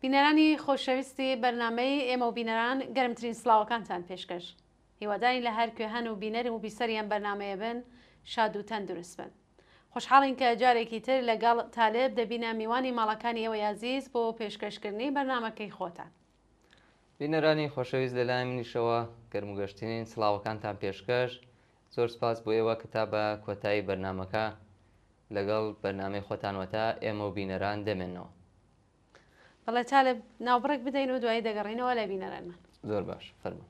بینەرانی خۆشەویستی بەرنامەی ئێمە و بینەران گەرمترین سڵاوەکانتان پێشکەش. هیواداری لە هەر کوێ هەن و بینەری و بیسەریان بەرنمەیە بن شاد و تەندروست بن. خۆشحاڵین کە جارێکی تر لەگەڵ تالب دەبینە میوانی ماڵەکانی ئێوە یازیز بۆ پێشکەشکردنی بەرنمەکەی خۆتان. بینەرانی خۆشەویست لەلای منیشەوە گەرموگەشتنین سڵاوەکانتان پێشکەش. زۆر سپاس بۆ ئێوە کە تا بە کۆتایی بەرنمەکە لەگەڵ بەرنامەی خۆتانوەتە ئێمە و بینەران دەمێنەوە. بەڵێ تالب ناوبڕێک بدەین و دوایی دەگەڕینەوە لە بینەرانمان. زۆر باش فەرموو.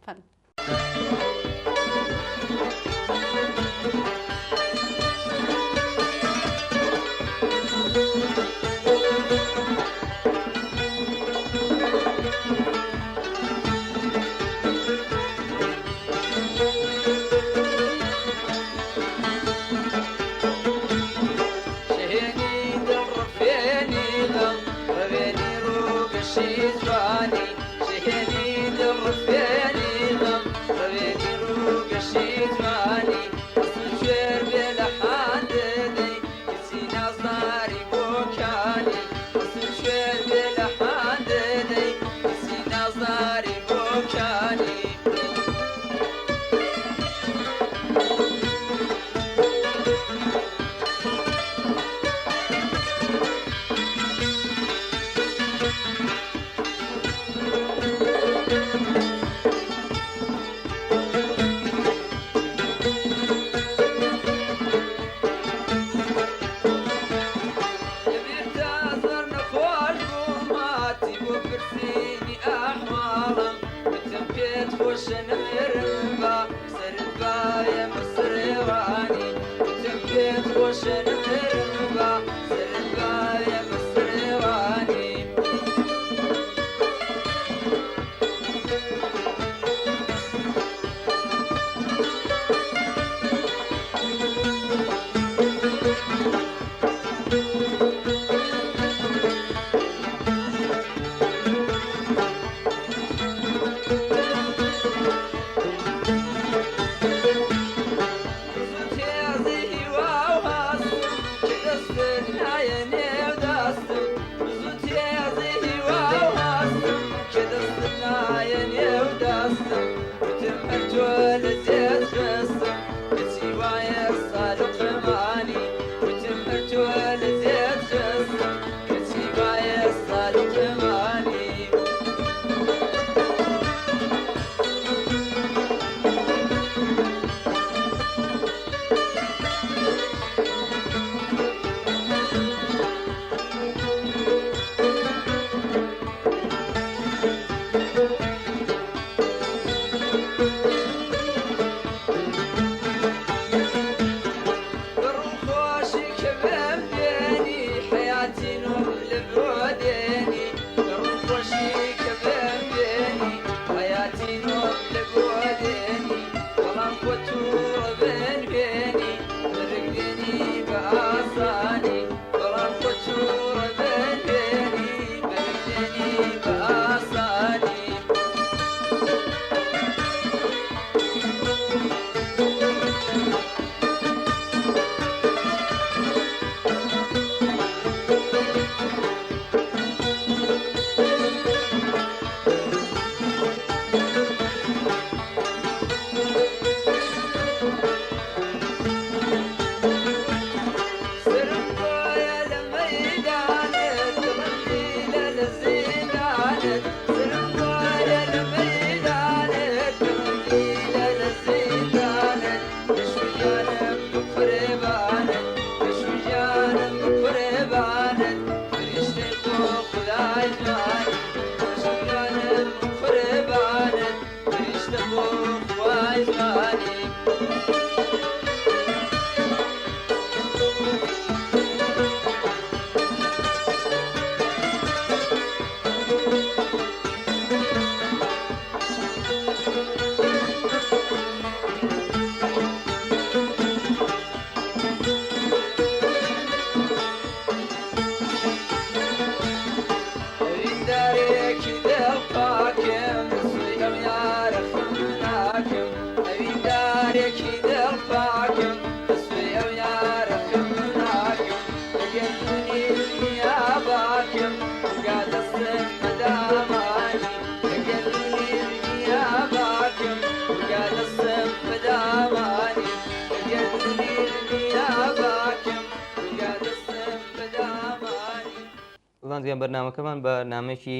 سلااوان زیان بەرنامەکەمان بە نامێکی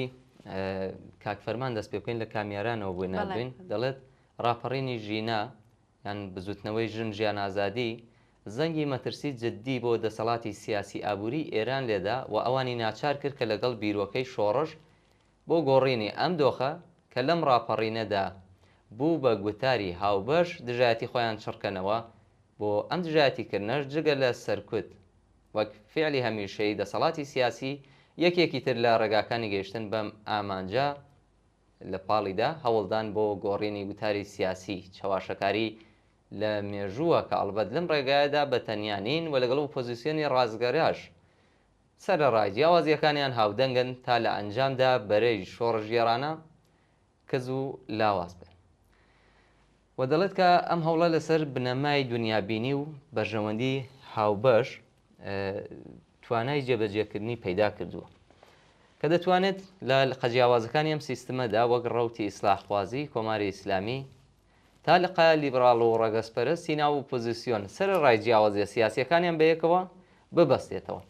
کاکفەرمان دەست پێ بکەین لە کامیارانەوە بووی نردوین دەڵێت ڕاپەڕینی ژینە یان بزوتنەوەی ژن ژیان ئازادی زەنگی مەترسی جددی بۆ دەسەڵاتی سیاسی ئابووری ئێران لێدا و ئەوانی ناچار کرد کە لەگەڵ بیرۆکەی شۆڕش بۆ گۆڕینی ئەم دۆخە کە لەم ڕاپەڕینەدا بوو بە گوتاری هاوبەش دژایەتی خۆیان چڕکەنەوە بۆ ئەم دژایەتیکردنەش جگە لە سەرکوت وەک فعلی هەمیشەی دەسەڵاتی سیاسی یەکێکی تر لە ڕێگاکانی گەیشتن بەم ئامانجە لە پاڵیدا هەوڵدان بۆ گۆڕینی گوتاری سیاسی چاواشەکاری لە مێژووە کە ئەڵبەت لەم ڕێگایەدا بە تەنیانین و لەگەڵ ئۆپۆزیسیۆنی ڕازگەریاش سەرەڕای جیاوازیەکانیان هاودەنگن تا لە ئەنجامدا بەرەی شۆڕژگێڕانە کەز و لاواز بێن و دەڵێت کە ئەم هەوڵە لەسەر بنەمای دنیابینی و بەرژەوەندی هاوبەش توانای جێبەجێکردنی پەیدا کردووە کە دەتوانێت لە قەجیاوازەکانی ئەم سیستمەدا وەک ڕەوتی ئیسلاحخوازی کۆماری ئیسلامی تا لەقای لیبراڵ و ڕەگەسپەرستی ناو ئۆپۆزیسیۆن سەرەڕای جیاوازیە سیاسیەکانیان بەیەکەوە ببەستێتەوە.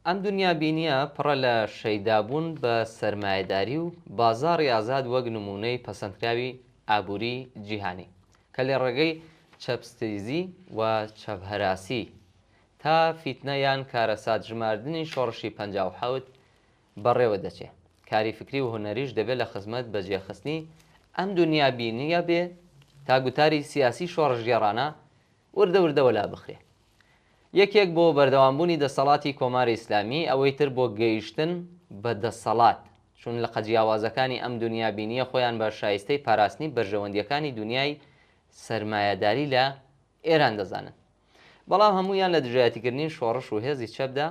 ئەم دنیابینیە پڕە لە شەیدابوون بە سەرمایەداری و بازاڕی ئازاد وەک نمونەی پەسەندکراوی ئابووری جیهانی کە لە ڕێگەی چەپستیزی و چەپهەراسی تا فیتنەیان کارەسات ژماردنی شۆڕشی 57 بەڕێوە دەچێت. کاری فکری و هونەریش دەبێت لە خزمەت بەجێخستنی ئەم دنیابینیە بێ تا گوتاری سیاسی شۆڕژگێڕانە وردە وردەوە لا بخرێ. یەکێک بۆ بەردەوامبوونی دەسەڵاتی کۆماری ئیسلامی ئەوەی تر بۆ گەیشتن بە دەسەڵات چون لە قەجیاوازەکانی ئەم دنیابینیە خۆیان بە شایستەی پاراستنی بەرژەوەندیەکانی دنیای سەرمایەداری لە ئێران دەزانن. بەڵام هەمویان لە دژایەتیکردنی شۆڕش و هێزی چەپدا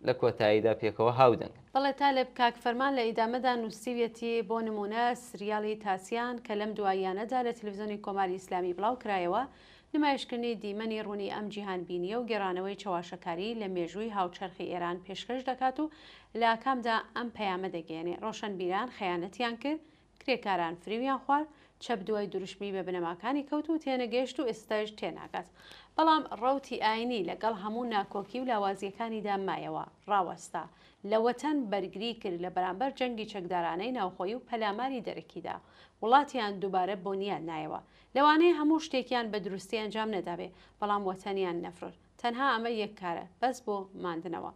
لە کۆتاییدا پێکەوە هاودەنگ. بەڵێ تا لە کاک فەرمان لە ئیدامەدا نووسیویەتی بۆ نمونە سریاڵی تاسیان کە لەم دواییانەدا لە تەلەڤیزیۆنی کۆماری ئیسلامی بڵاو کرایەوە نمایشکردنی دیمەنی ڕوونی ئەم جیهانبینیە و گێڕانەوەی چاواشەکاری لە مێژووی هاوچەرخی ئێران پێشکەش دەکات و لە کامدا ئەم پەیامە دەگەێنێ ڕۆشنبیران خەیانەتیان کرد کرێکاران فریویان خوارد چەپ دوای دروشمی بە بنەماکانی کەوت و تێنەگەیشت و ئێستاش تێناگات. بەڵام ڕەوتی ئاینی لەگەڵ هەموو ناکۆکی و لاوازیەکانیدا مایەوە ڕاوەستا لە وەتەن بەرگری کرد لە بەرامبەر جەنگی چەکدارانەی ناوخۆی و پەلاماری دەرەکیدا وڵاتیان دووبارە بۆنیان نایەوە لەوانەیە هەموو شتێکیان بە دروستی ئەنجام نەدابێ بەڵام وەتەنیان نەفرۆت تەنها ئەمە یەک کارە بەس بۆ ماندنەوە.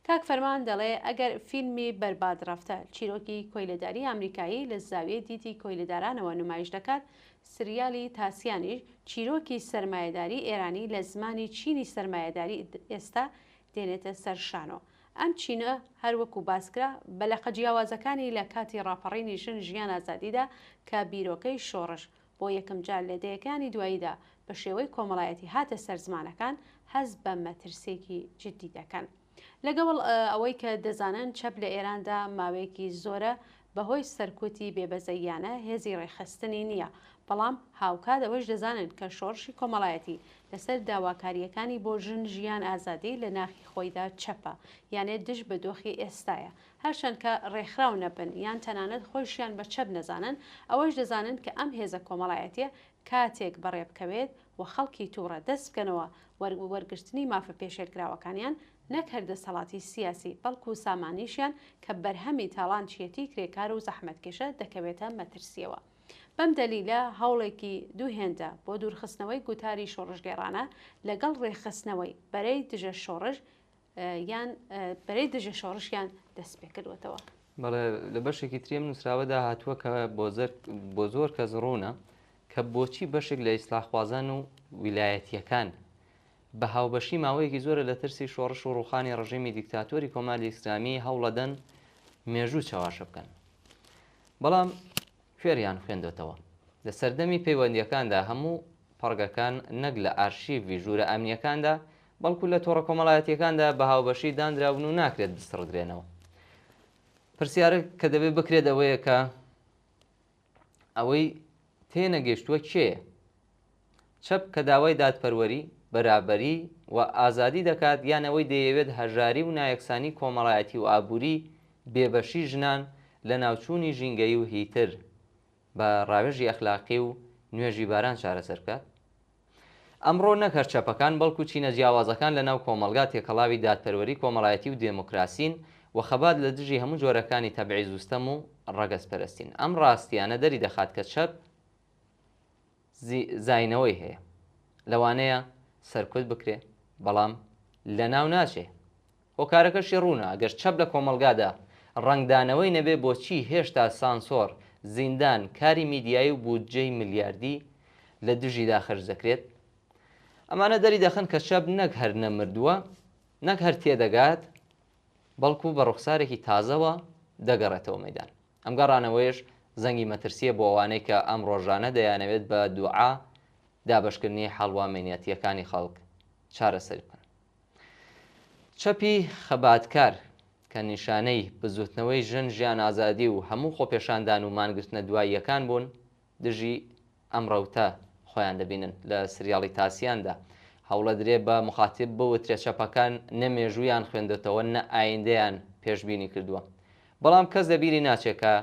کاک فەرمان دەڵێ ئەگەر فیلمی بەرباد ڕەفتە چیرۆکی کۆیلەداری ئەمریکایی لە زاویە دیتی کۆیلەدارانەوە نمایش دەکات سریالی تاسیانیش چیرۆکی سەرمایەداری ئێرانی لە زمانی چینی سەرمایەداری ئێستا دێنێتە سەر شانۆ. ئەم چینە هەروەکو باسکرا بە لە قەجیاوازەکانی لە کاتی ڕاپەڕینی ژن ژیان ئازادیدا کە بیرۆکەی شۆڕش بۆ یەکەم جار لە دەیەکانی دواییدا بە شێوەی کۆمەڵایەتی هاتە سەر زمانەکان هەز بە مەترسێکی جددی دەکەن. لەگەڵ ئەوەی کە دەزانن چەپ لە ئێراندا ماوەیەکی زۆرە بەهۆی سەرکوتی بێبەزەیانە هێزی ڕێخستنی نییە بەڵام هاوکات ئەوەش دەزانن کە شۆڕشی کۆمەڵایەتی لەسەر داواکاریەکانی بۆ ژن ژیان ئازادی لە ناخی خۆیدا چەپە یانێت دش بە دۆخی ئێستایە هەرچەند کە ڕێکخراو نەبن یان تەنانەت خۆشیان بە چەپ نەزانن ئەوەش دەزانن کە ئەم هێزە کۆمەڵایەتیە کاتێک بەڕێبکەوێت و خەڵکی تووڕە دەست بکەنەوە وەرگرتنی مافە پێشێلکراوەکانیان نەک هەردەسەڵاتی سیاسی بەڵکو و سامانیشیان کە بەرهەمی تاڵانچیەتی کرێکار و زەحمەتکێشە دەکەوێتە مەترسیەوە. بەم دەلیلە هەوڵێکی دووهێندە بۆ دوورخستنەوەی گوتاری شۆڕژگێڕانە لەگەڵ ڕێخستنەوەی بەرەی دژە شۆڕژ یان بەرەی دژە شۆڕشیان دەست پێ کردوێتەوە. بەڵێ لە بەشێکی تریم نووسراوەدا هاتووە کە بۆ زۆر کەس ڕوونە کە بۆچی بەشێک لە ئیسلاحخوازان و ویلایەتیەکان بە هاوبەشی ماوەیەکی زۆرە لە ترسی شۆڕش و ڕوخانی ڕژیمی دیکتاتۆری کۆماری ئیسلامی هەوڵەدەن مێژوو چاواشە بکەن. بەڵام فێریان خوێندوێتەوە لە سەردەمی پەیوەندیەکاندا هەموو پەڕگەکان نەک لە ئارشیڤی ژوورە ئەمنیەکاندا بەڵکو لە تۆڕە کۆمەڵایەتیەکاندا بە هاوبەشی دانراون و ناکرێت بستڕدرێنەوە. پرسیارە کە دەبێت بکرێت ئەوەیە کە ئەوەی تێنەگەیشتووە کێیە؟ چەپ کە داوای دادپەروەری بەرابەری و ئازادی دەکات یان ئەوەی دەیەوێت هەژاری و نایەکسانی کۆمەڵایەتی و ئابووری بێبەشی ژنان لە ناوچوونی ژینگەی و هیتر بە ڕاوێژی ئەخلاقی و نوێژی باران چارەسەر بکات؟ ئەمڕۆ نەک هەر چەپەکان بەڵکو چینە جیاوازەکان لە ناو کۆمەلگا تێکەڵاوی دادپەروەری کۆمەڵایەتی و دێموکراسین و خەبات لە دژی هەموو جۆرەکانی تەبعیز و ستەم و ڕەگەزپەرستین. ئەم ڕاستیانە دەری دەخات کە چەپ زاینەوەی هەیە، لەوانەیە سەرکوت بکرێ بەڵام لە ناو ناچێ. هۆکارەکەشی ڕوونە، ئەگەر چەپ لە کۆمەلگادا ڕنگدانەوەی نەبێ بۆچی هێشتا سانسۆر، زیندان، کاری میدیایی و بودجەی ملیاردی لە دژیدا خەرج دەکرێت. ئەمانە دەری دەخن کە چەپ نەک هەر نەمردووە، نەک هەر تێدەگات، بەڵکو بە ڕوخسارێکی تازەوە دەگەڕێتەوە مەیدان. ئەم گەڕانەوەیش زەنگی مەترسیە بۆ ئەوانەی کە ئەم ڕۆژانە دەیانەوێت بە دوعا دابەشکردنی هەڵوا مێنیەتیەکانی خەڵک چارەسەر بکەن. چەپی خەباتکار کە نیشانەی بزوتنەوەی ژن، ژیان، ئازادی و هەموو خۆپێشاندان و مانگرتنە دواییەکان بوون، دژی ئەم ڕەوتە خۆیان دەبینن لە سریاڵی تاسییاندا. هەوڵە درێ بە مخاتب بوترێت چەپەکان نەمێژویان خوێندێتەوە، نە ئایندەیان پێشبینی کردووە. بەڵام کەس دەبیری ناچێت کە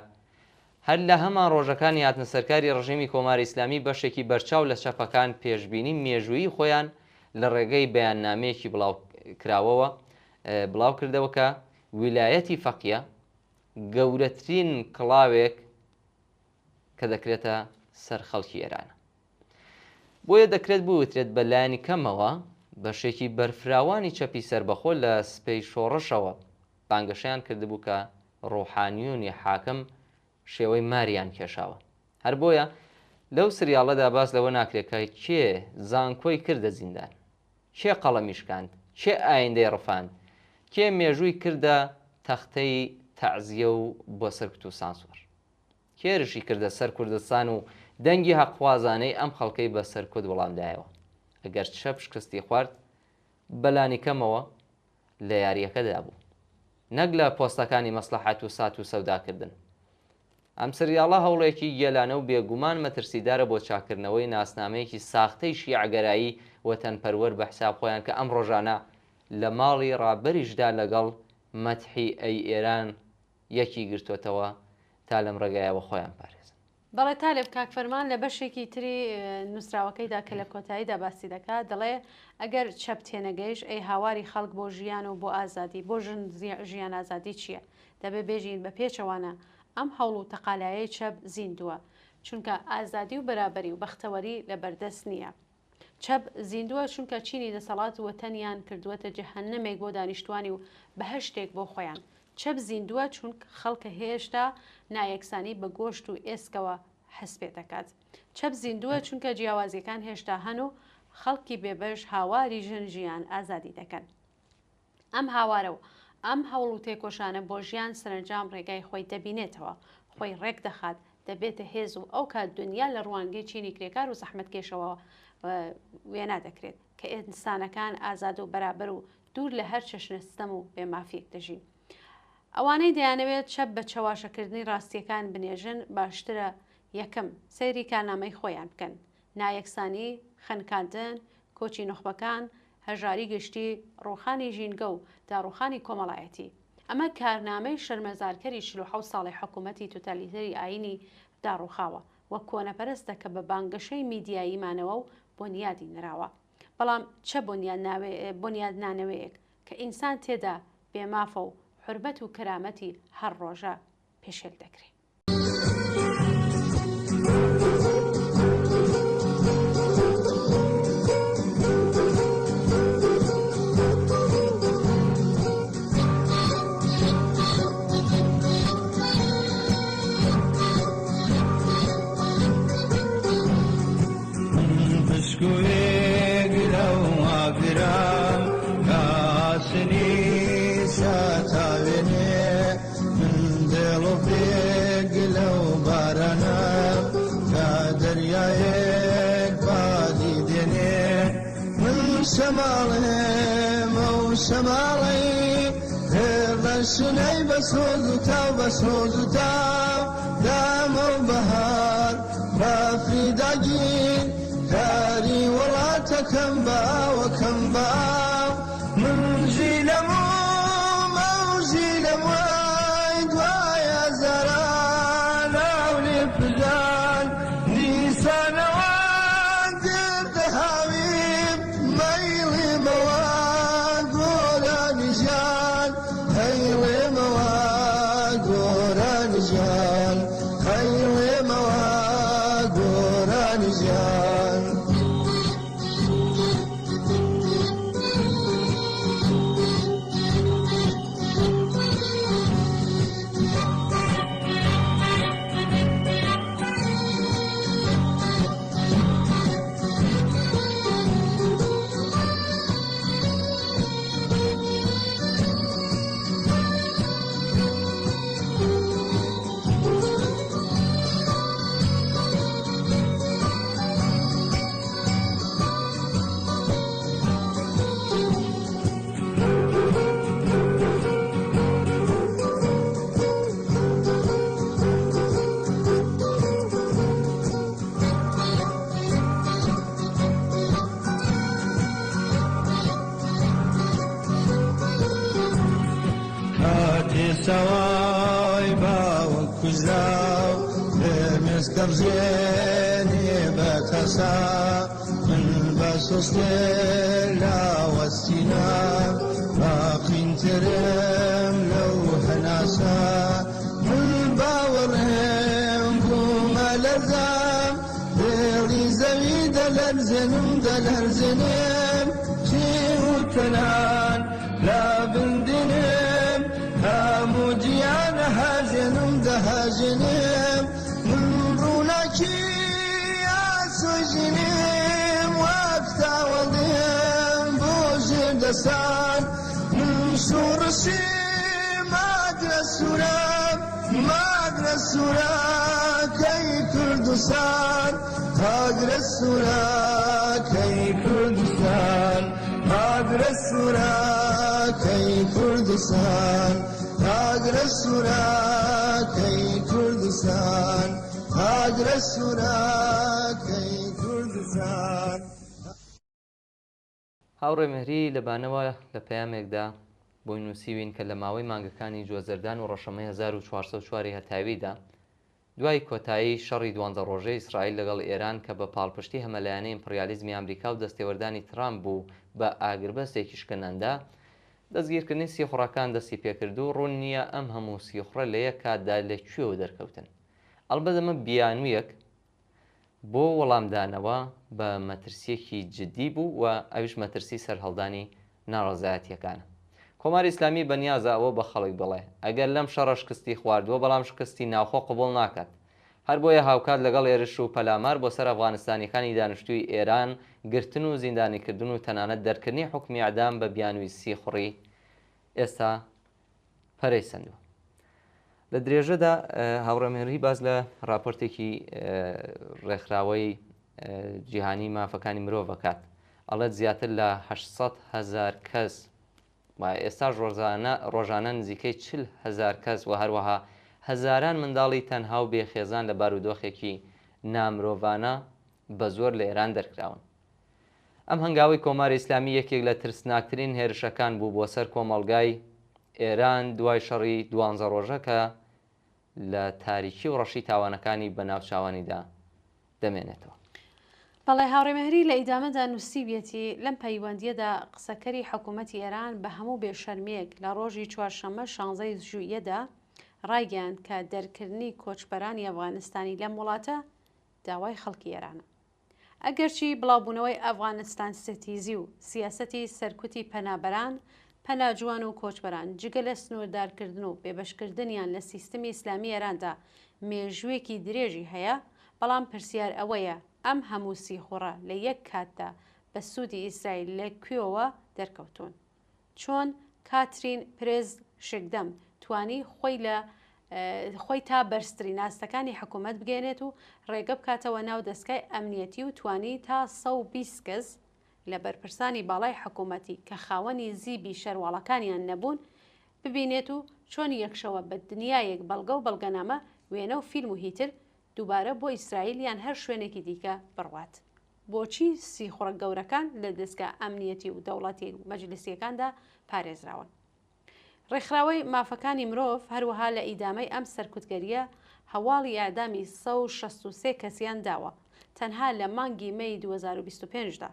هەر لە هەمان ڕۆژەکانی هاتنە سەرکاری ڕژیمی کۆماری ئیسلامی بەشێکی بەرچاو لە چەپەکان پێشبینی مێژویی خۆیان لە ڕێگەی بەیاننامەیەکی بڵاوکراوەوە بڵاو کردەوە کە ویلایەتی فەقیە گەورەترین کڵاوێک کە دەکرێتە سەر خەڵکی ئێرانە. بۆیە دەکرێت بوترێت بە لایەنی کەمەوە بەشێکی بەرفراوانی چەپی سربەخۆ لە سپەی شۆڕشەوە بانگەشیان کردبوو کە ڕۆحانیونی حاکم شێوەی ماریان کێشاوە. هەر بۆیە لەو سریاڵەدا باس لەوە ناکرێت کە کێ زانکۆی کردە زیندان، کێ قەڵەمیشکاند، کێ ئایندەی ڕفاند، کێ مێژووی کردە تەختەی تەعزیە و بۆ سەرکوت و سانسۆر، کێرشی کردە سەر کوردستان و دەنگی حەقخوازانەی ئەم خەڵکەی بە سەرکوت وەڵامدایەوە. ئەگەر چەپ شکستی خوارد بەلانی کەمەوە لە یاریەکەدا بوو، نەک لە پۆستەکانی مەسلەحەت و سات و سەوداکردن. ئەم سریاڵە هەوڵێکی گێلانە و بێگومان مەترسیدارە بۆ چاکردنەوەی ناسنامەیەکی ساختەی شیعگەرایی وەتەنپەروەر بە حساب خۆیان کە ئەم ڕۆژانە لە ماڵی ڕابەریشدا لەگەڵ مەدحی ئەی ئێران یەکی گرتوێتەوە تا لەم ڕێگایەوە خۆیان پارێزن. بەڵێ تالێب کاک فەرمان لە بەشێکی تری نووسراوەکەیدا کە لە کۆتاییدا باسی دەکات، دەڵێ ئەگەر چەپ تێنەگەیش ئەی هاواری خەڵک بۆ ژیان و بۆ ئازادی، بۆ ژیان ئازادی چییە؟ دەبێ بێژین بە پێچەوانە ئەم هەوڵ و تەقالایەی چەپ زیندووە، چونکە ئازادی و بەرابەری و بەختەوەری لە بەردەست نییە. چەپ زیندووە چونکە چینی دەسەڵات وەتەنیان کردووەتە جەهەنەمێک بۆ دانیشتوانی و بەهەشتێک بۆ خۆیان. چەپ زیندووە چونکە خەڵکە هێشتا نایەکسانی بە گۆشت و ئێسکەوە حەز پێ دەکات. چەپ زیندووە چونکە جیاوازیەکان هێشتا هەن و خەڵکی بێبەش هاواری ژن، ژیان، ئازادی دەکەن. ئەم هاوارە و ئەم هەوڵ و تێکۆشانە بۆ ژیان سەرنجام ڕێگای خۆی دەبینێتەوە، خۆی ڕێک دەخات، دەبێتە هێز و ئەو کات دنیا لە ڕوانگەی چینی کرێکار و زەحمەتکێشەوە وێنا دەکرێت کە ئینسانەکان ئازاد و بەرابەر و دوور لە هەر چەشنەستەم و بێمافیەک دەژین. ئەوانەی دەیانەوێت چەپ بە چەواشەکردنی ڕاستیەکان بنێژن باشترە یەکەم سەیری کارنامەی خۆیان بکەن، نایەکسانی، خەنکاندن، کۆچی نخبەکان، هەژاری گشتی، ڕوخانی ژینگە و داڕوخانی کۆمەڵایەتی. ئەمە کارنامەی شەرمەزارکەری 47 ساڵی حکوومەتی توتالیتەری ئاینی داڕوخاوە وەک کۆنەپەرستە کە بە بانگەشەی میدیاییمانەوە و بۆنیادی نراوە. بەڵام چە بۆنیاد نانەوەیەک کە ئینسان تێدا بێمافە و حرمەت و کەرامەتی هەر ڕۆژە پێشێل دەکرێت. شنەی بەسۆز و تاو بەسۆز و تاو دامە و بەهار بافریداگیر کاری وڵاتەکەم باوەکەم باو منژی لەمە مەوژی لەمەوای دوایە زەران ناو لێ پدان نیسانەوە گردە هاویم مەیڵی مەوە گۆرانی ژیان هەیڵێمە سوای باوە کوژراو مێسکە بژێنێ بە تەسا من بە سۆستێ لاوەستینا باقینترم لەو هەناسا من باوەڕێم بوومە لەرزام دێڵی زەوی دەلەرزێنم جێ و کەنان لا بندنم هەموو گیانە دەهاژێنم من ڕووناکی ئاسۆژێنم وەک تاوەڵێم بۆ ژێر دەسان من شوڕشی ماگرە سوورە کەی کوردستان هاگرە سوورە کەی کوردستان هاگرە سوورە کەی کوردستان هاگرە سوورە کەی کوردستان هاگرە سوورە کەی کوردستان. هاوڕێ مەهری لەبانەوە لە پەیامێکدا بۆی نووسیوین کە لە ماوەی مانگەکانی جوێزەردان و ڕەشەمەی 1404 هەتاویدا دوای کۆتایی شەڕی 12 ڕۆژەی ئیسرائیل لەگەڵ ئێران کە بە پاڵپشتی هەمەلایەنەی ئیمپریالیزمی ئەمریکا و دەستێوەردانی ترامپ بوو بە ئاگربەستێکی شکنندا دەستگیرکردنی سیخوڕەکان دەستی پێکرد و ڕوون نییە ئەم هەموو سیخوڕە لە یەک کاتدا لەکوێوە دەرکەوتن. ئەڵبەت ئەمە بیانوویەک بۆ وەڵامدانەوە بە مەترسیەکی جددی بوو و ئەویش مەترسی سەرهەڵدانی ناڕەزایەتیەکانە. کۆماری ئیسلامی بەنیازە ئەوە بە خەڵک بڵێ ئەگەر لەم شەڕە شکستی خواردووە بەڵام شکستی ناوخۆ قبوڵ ناکات. هەر بۆیە هاوکات لەگەڵ ئێرش و پەلامار بۆ سەر ئەفغانستانیەکانی دانیشتووی ئێران گرتن و زیندانیکردن و تەنانەت دەرکردنی حکمی ئەعدام بە بیانووی سیخوڕی ئێستا پەرەی سندووە. لە درێژەدا هاوڕێمێنری باز لە راپۆرتێکی ڕێکخراوەی جیهانی مافەکانی مرۆڤەکات ئەڵێت زیاتر لە 800,000 کەس ئێستاش ڕۆژانە نزیکەی 40,000 کەس و هەروەها هەزاران منداڵی تەنها و بێخێزان لە بارودۆخێکی نامرۆڤانە بە زۆر لە ئێران دەرکراون. ئەم هەنگاوی کۆماری ئیسلامی یەکێک لە ترسناکترین هێرشەکان بوو بۆ سەر کۆمەڵگای ئێران دوای شەڕی 12 ڕۆژەکە لە تاریکی و ڕەشی تاوانەکانی بەناوچاوانیدا دەمێنێتەوە. بەڵێ هاوڕێمەهری لە ئیدامەدا نووسیبێتی لەم پەیوەندیەدا قسەکەری حکوومەتی ئێران بە هەموو بێشەرمێک لە ڕۆژی چوارشەممە 16 ژوئیەدا ڕایگەیاند کە دەرکردنی کۆچبەرانی ئەفغانستانی لەم وڵاتە داوای خەڵکی ئێرانە. ئەگەرچی بڵاوبوونەوەی ئەفغانستان ستیزی و سیاسەتی سەرکوتی پەنابەران پەناجوان و کۆچبەران جگە لە سنووردارکردن و بێبەشکردنیان لە سیستمی ئیسلامی ئێراندا مێژوویەکی درێژی هەیە، بەڵام پرسیار ئەوەیە ئەم هەموو سیخوڕە لە یەک کاتدا بە سوودی ئیسرائیل لەکوێوە دەرکەوتون. چۆن کاترین پرێز شگدەم توانی خۆی تا بەرزترین ئاستەکانی حکوومەت بگەێنێت و ڕێگە بکاتەوە ناو دەستگای ئەمنیەتی و توانی تا 120 کەس لە بەرپرسانی باڵای حکوومەتی کە خاوەنی زیبی شەرواڵەکانیان نەبوون ببینێت و چۆن یەکشەوە بە دنیایەک بەڵگە و بەڵگەنامە وێنە و فیلم و هیتر دووبارە بۆ ئیسرائیل یان هەر شوێنێکی دیکە بڕوات. بۆچی سیخوڕە گەورەکان لە دەستگا ئەمنیەتی و دەوڵەتی و مەجلیسیەکاندا پارێزراون؟ ڕێکخراوەی مافەکانی مرۆڤ هەروەها لە ئیدامەی ئەم سەرکوتگەریە هەواڵی ئادامی 163 کەسیان داوە تەنها لە مانگی مەی 2025دا.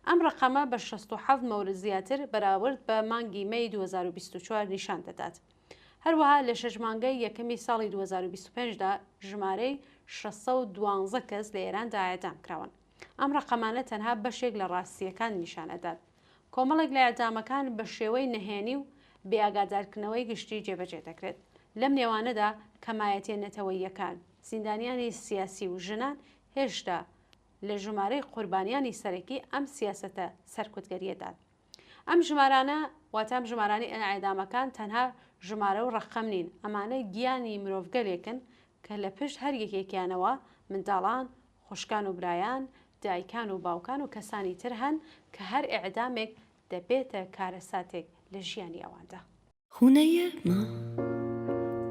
ئەم ڕقەمە بە 67 مەورد زیاتر بەراورد بە مانگی مەی 2024 نیشان دەدات. هەروەها لە 6 مانگەی یەکەمی ساڵی 2025دا ژمارەی 612 کەس لە ئێراندا ئاعدام کراون. ئەم ڕقەمانە تەنها بەشێک لە ڕاستیەکان نیشانەدات. کۆمەڵێک لە ئاعدامەکان بە شێوەی نەهێنی و بێئاگادارکردنەوەی گشتی جێبەجێ دەکرێت. لەم نێوانەدا کەمایەتێنەتەوەیەکان، زیندانیانی سیاسی و ژنان هێشتا لە ژمارەی قوربانیانی سەرەکی ئەم سیاسەتە سەرکوتگەریەدان. ئەم ژمارانە واتام ژمارانی ئەعدامەکان تەنها ژمارە و ڕەقەم نین، ئەمانە گیانی مرۆڤگەلێکن کە لە پشت هەر یەکێکیانەوە منداڵان، خوشکان و برایان، دایکان و باوکان و کەسانی تر هەن کە هەر ئیعدامێک دەبێتە کارەساتێک لە ژیانی ئەواندا. خونەیە ما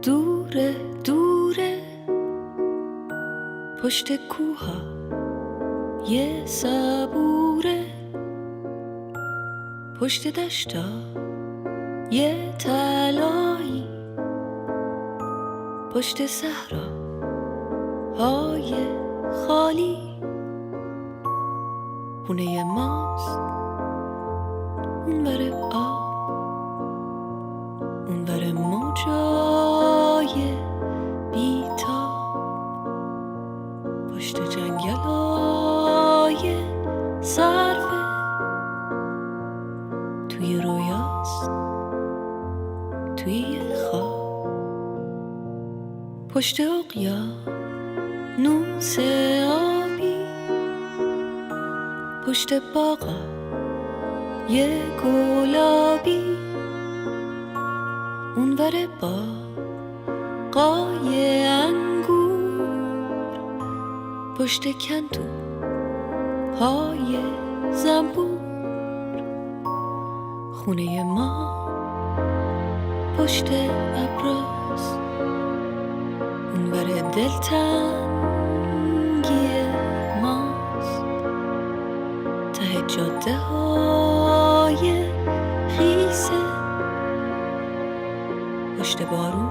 دوورە دوورە پشت کوها یه سبوره پشت دشتا یه تلایی پشت صحرا های خالی خونه ماست اونور آب اونور موجای بیتاب پشت جنگلای سرفه توی رویاست توی خواب پشت اقیانوس آبی پشت باغا یه گلابی اونور باغای انگور پشت کندو های زنبور خونه ما پشت ابراست اونور دلتنگی ماست ته جاده های خیسه پشت بارون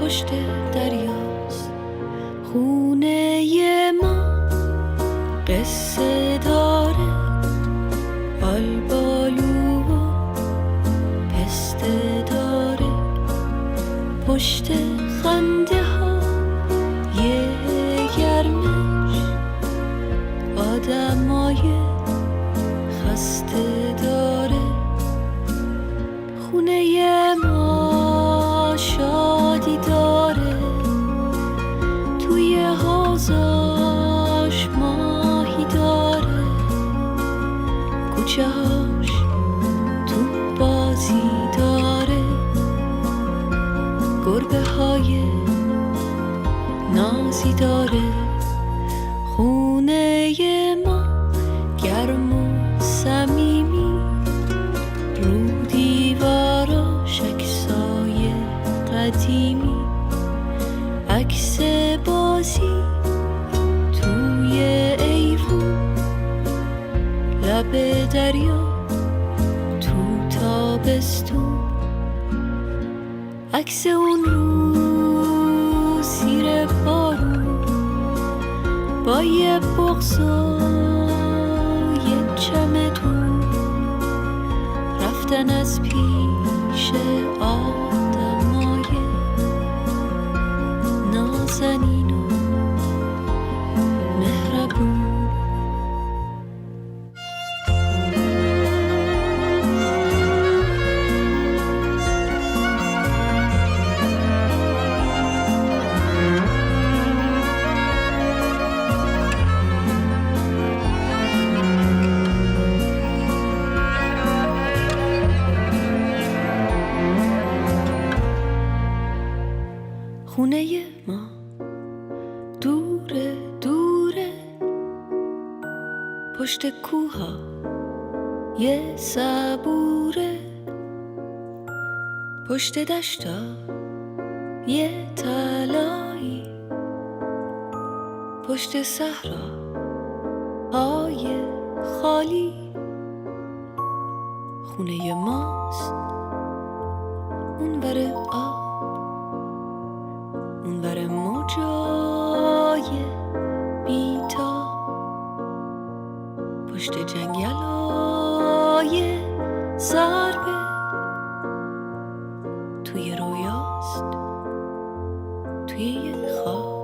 پشت دریاست خونه ما قصه داره آلبالو و پسته داره پشت خنده ها یه گرمش آدمای خسته داره خونه ما شادی داره توی حوضاش ماهی داره کوچه هاش تو بازی داره گربه های نازی داره خونه ما گرم و صمیمی رو دیواراش عکسای قدیمی عکس بازی توی ایوون لب دریا تو تابستون عکس اون رو زیر بارون با یه بغض و یه چمدون رفتن از پیش آدمای نازنین و مهربون خونه ما دوره دوره پشت کوها یه صبوره پشت دشتا یه تلایی پشت صحرا های خالی خونه ماست اونور آب اونور موجای بیتاب پشت جنگلای سربه توی رویاست توی خواب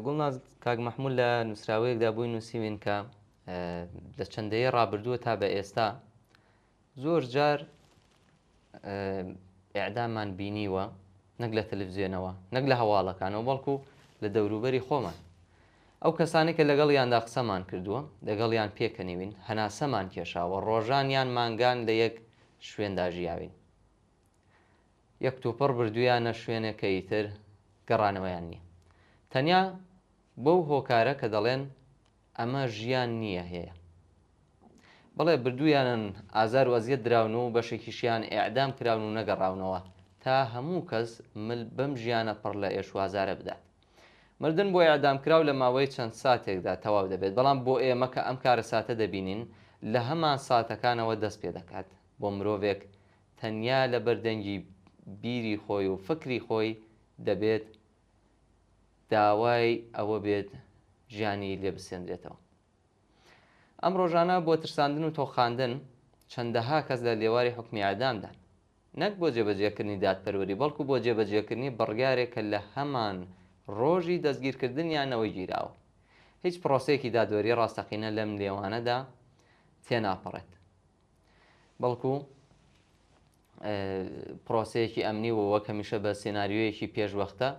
گوڵناز کاک مەحموود لە نووسراوەیەکدا بووی نووسیوین کە لە چەندەیە ڕابردووە تا بە ئێستا زۆر جار ئیعدامان بینیوە نەک لە تەلەڤیزیۆنەوە نەک لە هەواڵەکانەوە بەڵکو لە دەوروبەری خۆمان ئەو کەسانی کە لەگەڵیاندا قسەمان کردووە لەگەڵیان پێکەنیوین هەناسەمان کێشاوە ڕۆژانیان مانگان لە یەک شوێندا ژیاوین یەک تووپڕ بردوویانە شوێنێکە ئیتر گەڕانەوەیان نییە تەنیا بەو هۆکارە کە دەڵێن ئەمە ژیان نییە هەیە بەڵێ بردوویانن ئازار و ئەزیەت دراون و بەشێکیشیان ئیعدام کراون و نەگەڕاونەوە تا هەموو کەس بەم ژیانە پڕ لە ئێشوازارە بدات مردن بۆ ئیعدامکراو لە ماوەی چەند ساتێکدا تەواو دەبێت بەڵام بۆ ئێمە کە ئەم کارە ساتە دەبینین لە هەمان ساتەکانەوە دەست پێ دەکات بۆ مرۆڤێک تەنیا لە بەردەنگی بیری خۆی و فکری خۆی دەبێت داوای ئەوە بێت ژیانی لێ بسێنرێتەوە. ئەم ڕۆژانە بۆ ترساندن و تۆخاندن چەندەها کەس لە لێواری حکمی ئەعدامدان، نەک بۆ جێبەجێکردنی دادپەروەری بەڵکو بۆ جێبەجێکردنی بڕیارێکە لە هەمان ڕۆژی دەستگیرکردنیانەوەی گیراوە. هیچ پرۆسەیەکی دادوەری ڕاستەقینە لەم لێوانەدا تێناپەڕێت، بەڵکو پرۆسەیەکی ئەمنی و وەک هەمیشە بە سێناریۆیەکی پێشوەختە،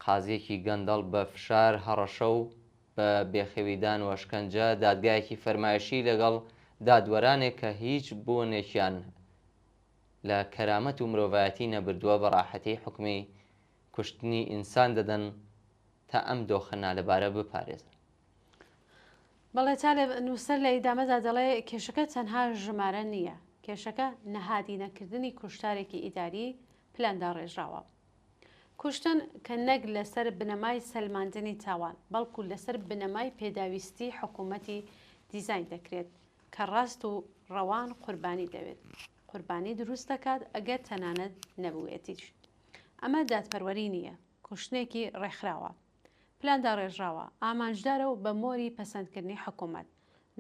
قازیەکی گەندەڵ بە فشار هەڕەشە و بە بێخەویدان و ئەشکەنجە، دادگایەکی فەرمایشی لەگەڵ دادوەرانێک کە هیچ بۆنێکیان لە کەرامەت و مرۆڤایەتی نەبردووە بەڕاحەتی حکمی کوشتنی ئینسان دەدەن تا ئەم دۆخەنا لەبارە بپارێزن. بەڵێ تا لە نووسەر لە ئیدامەدا دەڵێ کێشەکە تەنها ژمارە نییە، کێشەکە نەهادینەکردنی کوشتارێکی ئیداری پلاندا ڕێژراوە. کوشتن کە نەک لەسەر بنەمای سەلماندنی تاوان بەڵکو لەسەر بنەمای پێداویستی حکوومەتی دیزاین دەکرێت کە ڕاست و ڕەوان قوربانی دەوێت. قوربانی دروست دەکات ئەگەر تەنانەت نەبووێتیش. ئەمە دادپەروەری نییە، کوشتنێکی ڕێکخراوە، پلاندا ڕێژراوە، ئامانجدارە و بە مۆری پەسەندکردنی حکوومەت.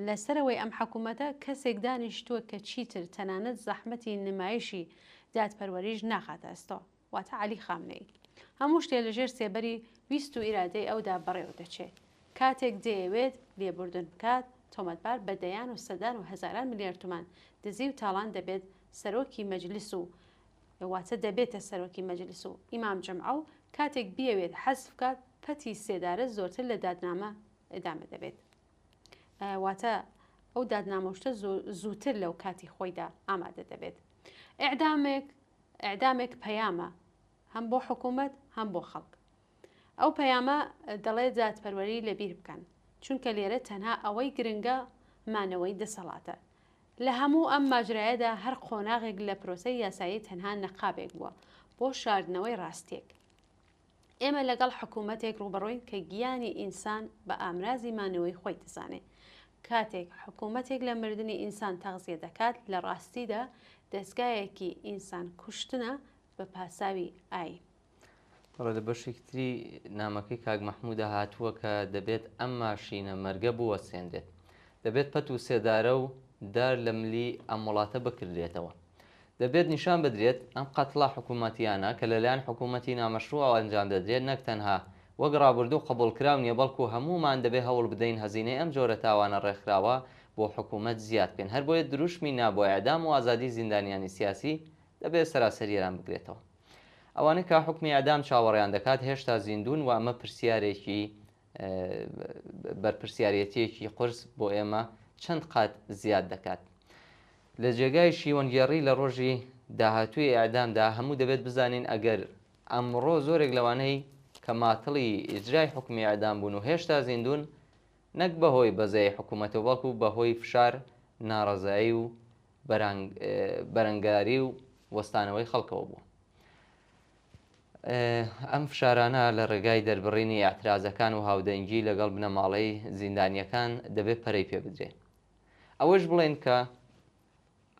لەسەرەوەی ئەم حکوومەتە کەسێک دانیشتووە کە چیتر تەنانەت زەحمەتی نمایشی دادپەروەریش ناخاتە ئەستۆ، واتە عەلی خامنەئی. هەموو شتێ لەژێر سێبەری ویست و ئیرادەی ئەودا بەڕێوە دەچێت. کاتێک دەیەوێت لێبوردن بکات، تۆمەتبار بە دەیان و سەدان و هەزاران ملیار تومان دزی و تاڵان دەبێت سەرۆکی مەجلیس و واتە دەبێتە سەرۆکی مەجلیس و ئیمام جەمعە و کاتێک بیەوێت حەزف بکات پەتی سێدارە زۆرتر لە دادنامە ئەدامە دەبێت. واتە ئەو دادنامەشتە زووتر لەو کاتی خۆیدا ئامادە دەبێت. ئەعدامێک پەیامە هەم بۆ حکوومەت هەم بۆ خەڵک. ئەو پەیامە دەڵێ دادپەروەری لەبیر بکەن، چونکە لێرە تەنها ئەوەی گرنگە مانەوەی دەسەڵاتە. لە هەموو ئەم ماجرایەدا هەر قۆناغێک لە پرۆسەی یاسایی تەنها نەقابێک بووە بۆ شاردنەوەی ڕاستیەک. ئێمە لەگەڵ حکوومەتێک ڕوبەڕۆین کە گیانی ئینسان بە ئامرازی مانەوەی خۆی دەزانێت. کاتێک حکوومەتێک لە مردنی ئینسان تەغزیە دەکات، لە ڕاستیدا دەستگایەکی ئینسان کوشتنە بە پاساوی ئاین. لە بەشێکتری نامەکەی کاک مەحموودە هاتووە کە دەبێت ئەم ماشینە مەرگە بوەسێنرێت، دەبێت پەت و سێدارە و دار لە ملی ئەم وڵاتە بکردێتەوە. دەبێت نیشان بدرێت ئەم قەتڵە حکوومەتیانە کە لەلایەن حکوومەتی نامەشروع ئەنجام دەدرێت نەک تەنها وەک ڕابردوو قبولکراو نیە، بەڵکو هەمومان دەبێت هەوڵ بدەین هەزینەی ئەم جۆرە تاوانە ڕێکخراوە بۆ حکوومەت زیاد بکەین. هەر بۆیە دروشمی نابۆ ئەعدام و ئازادی زیندانیانی سیاسی دەبێت سەراسەری ئێران بگرێتەوە. ئەوانەی کە حکمی ئەعدام چاوەڕیان دەکات هێشتا زیندون و ئەمە پرسیارێکی بەرپرسیارەتیەکی قرس بۆ ئێمە چەند قات زیاد دەکات. لە جێگای شیوەنگێڕی لە ڕۆژی داهاتووی ئەعدامدا هەموو دەبێت بزانین ئەگەر ئەمڕۆ زۆرێک لەوانەی کە ماتڵی ئیجرای حکمی ئەعدام بوون و هێشتا زیندون نەک بەهۆی بەزەی حکوومەتەوە بەڵکو بەهۆی فشار، ناڕەزایی و بەرەنگاری و وەستانەوەی خەڵکەوە بوو. ئەم فشارانە لە ڕێگای دەربڕینی ئاعترازەکان و هاودەنگی لەگەڵ بنەماڵەی زیندانیەکان دەبێت پەرەی پێ بدرێت. ئەوەش بڵێن کە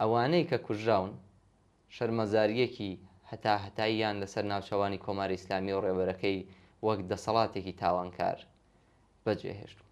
ئەوانەی کە کوژراون شەرمەزاریەکی هەتاییان لەسەر ناوچەوانی کۆماری ئیسلامی و ڕێبەرەکەی وەک دەسەڵاتێکی تاوانکار بەجێهێشتوو.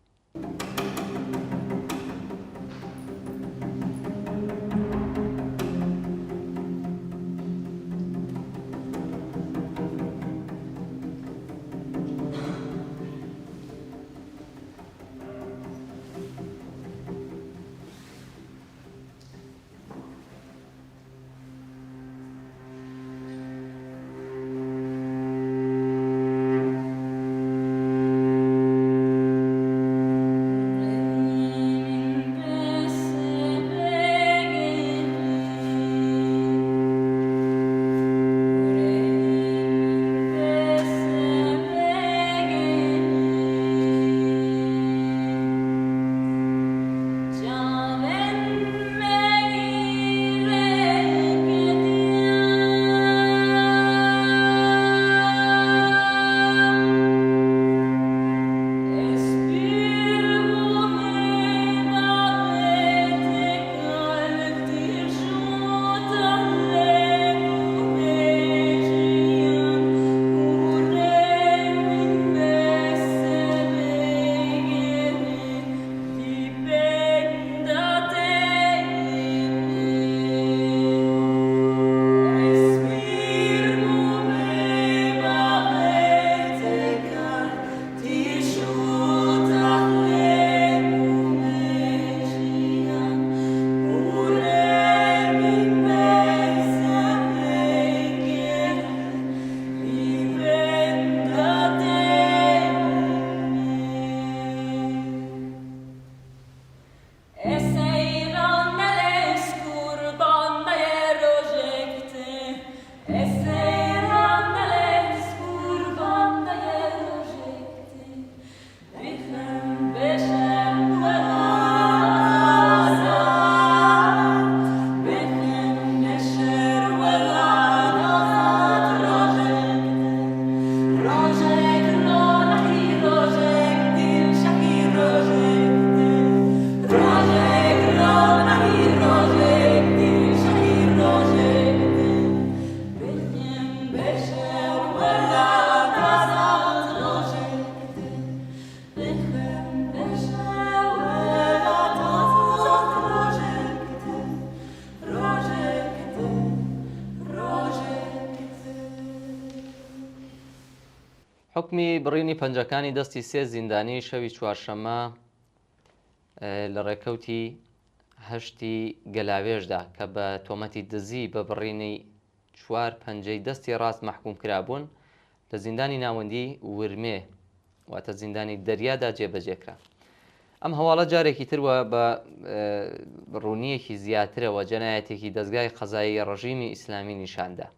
حکمی بڕینی پەنجەکانی دەستی سێ زیندانی شەوی چوارشەممە لە ڕێکەوتی هەشتی گەلاوێژدا کە بە تۆمەتی دزی بە بڕینی 4 پەنجەی دەستی ڕاست مەحکوم کرابوون لە زیندانی ناوەندی ورمێ واتە زیندانی دەریادا جێبەجێکرا. ئەم هەواڵە جارێکی تروە بە ڕوونیەکی زیاترەوە جەنایەتێکی دەستگای قەزایی ڕژیمی ئیسلامی نیشاندا.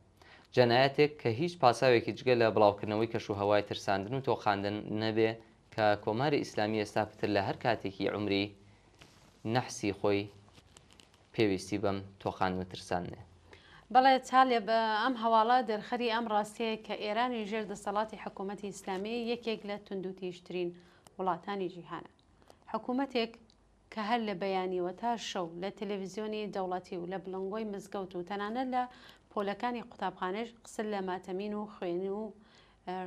جەنایەتێک کە هیچ پاساوێکی جگە لە بڵاوکردنەوەی کەشوهەوای ترساندن و تۆخاندن نەبێ کە کۆماری ئیسلامی ئێستا پتر لە هەر کاتێکی عمری نەحسی خۆی پێویستی بەم تۆخاندن و ترساندنێ. بەڵێ چالێ بە ئەم هەواڵە دەرخەری ئەم ڕاستەیە کە ئێرانی ژێر دەسەڵاتی حکوومەتی ئیسلامی یەکێک لە توندوتیشترین وڵاتانی جیهانە. حکوومەتێک کە هەر لە بەیانیوە تا شەو لە تەلەڤیزیۆنی دەوڵەتی و لە بڵنگۆی مزگەوت و تەنانەت لە پۆلەکانی قوتابخانەش قسە لە ماتەمین و خوێنی و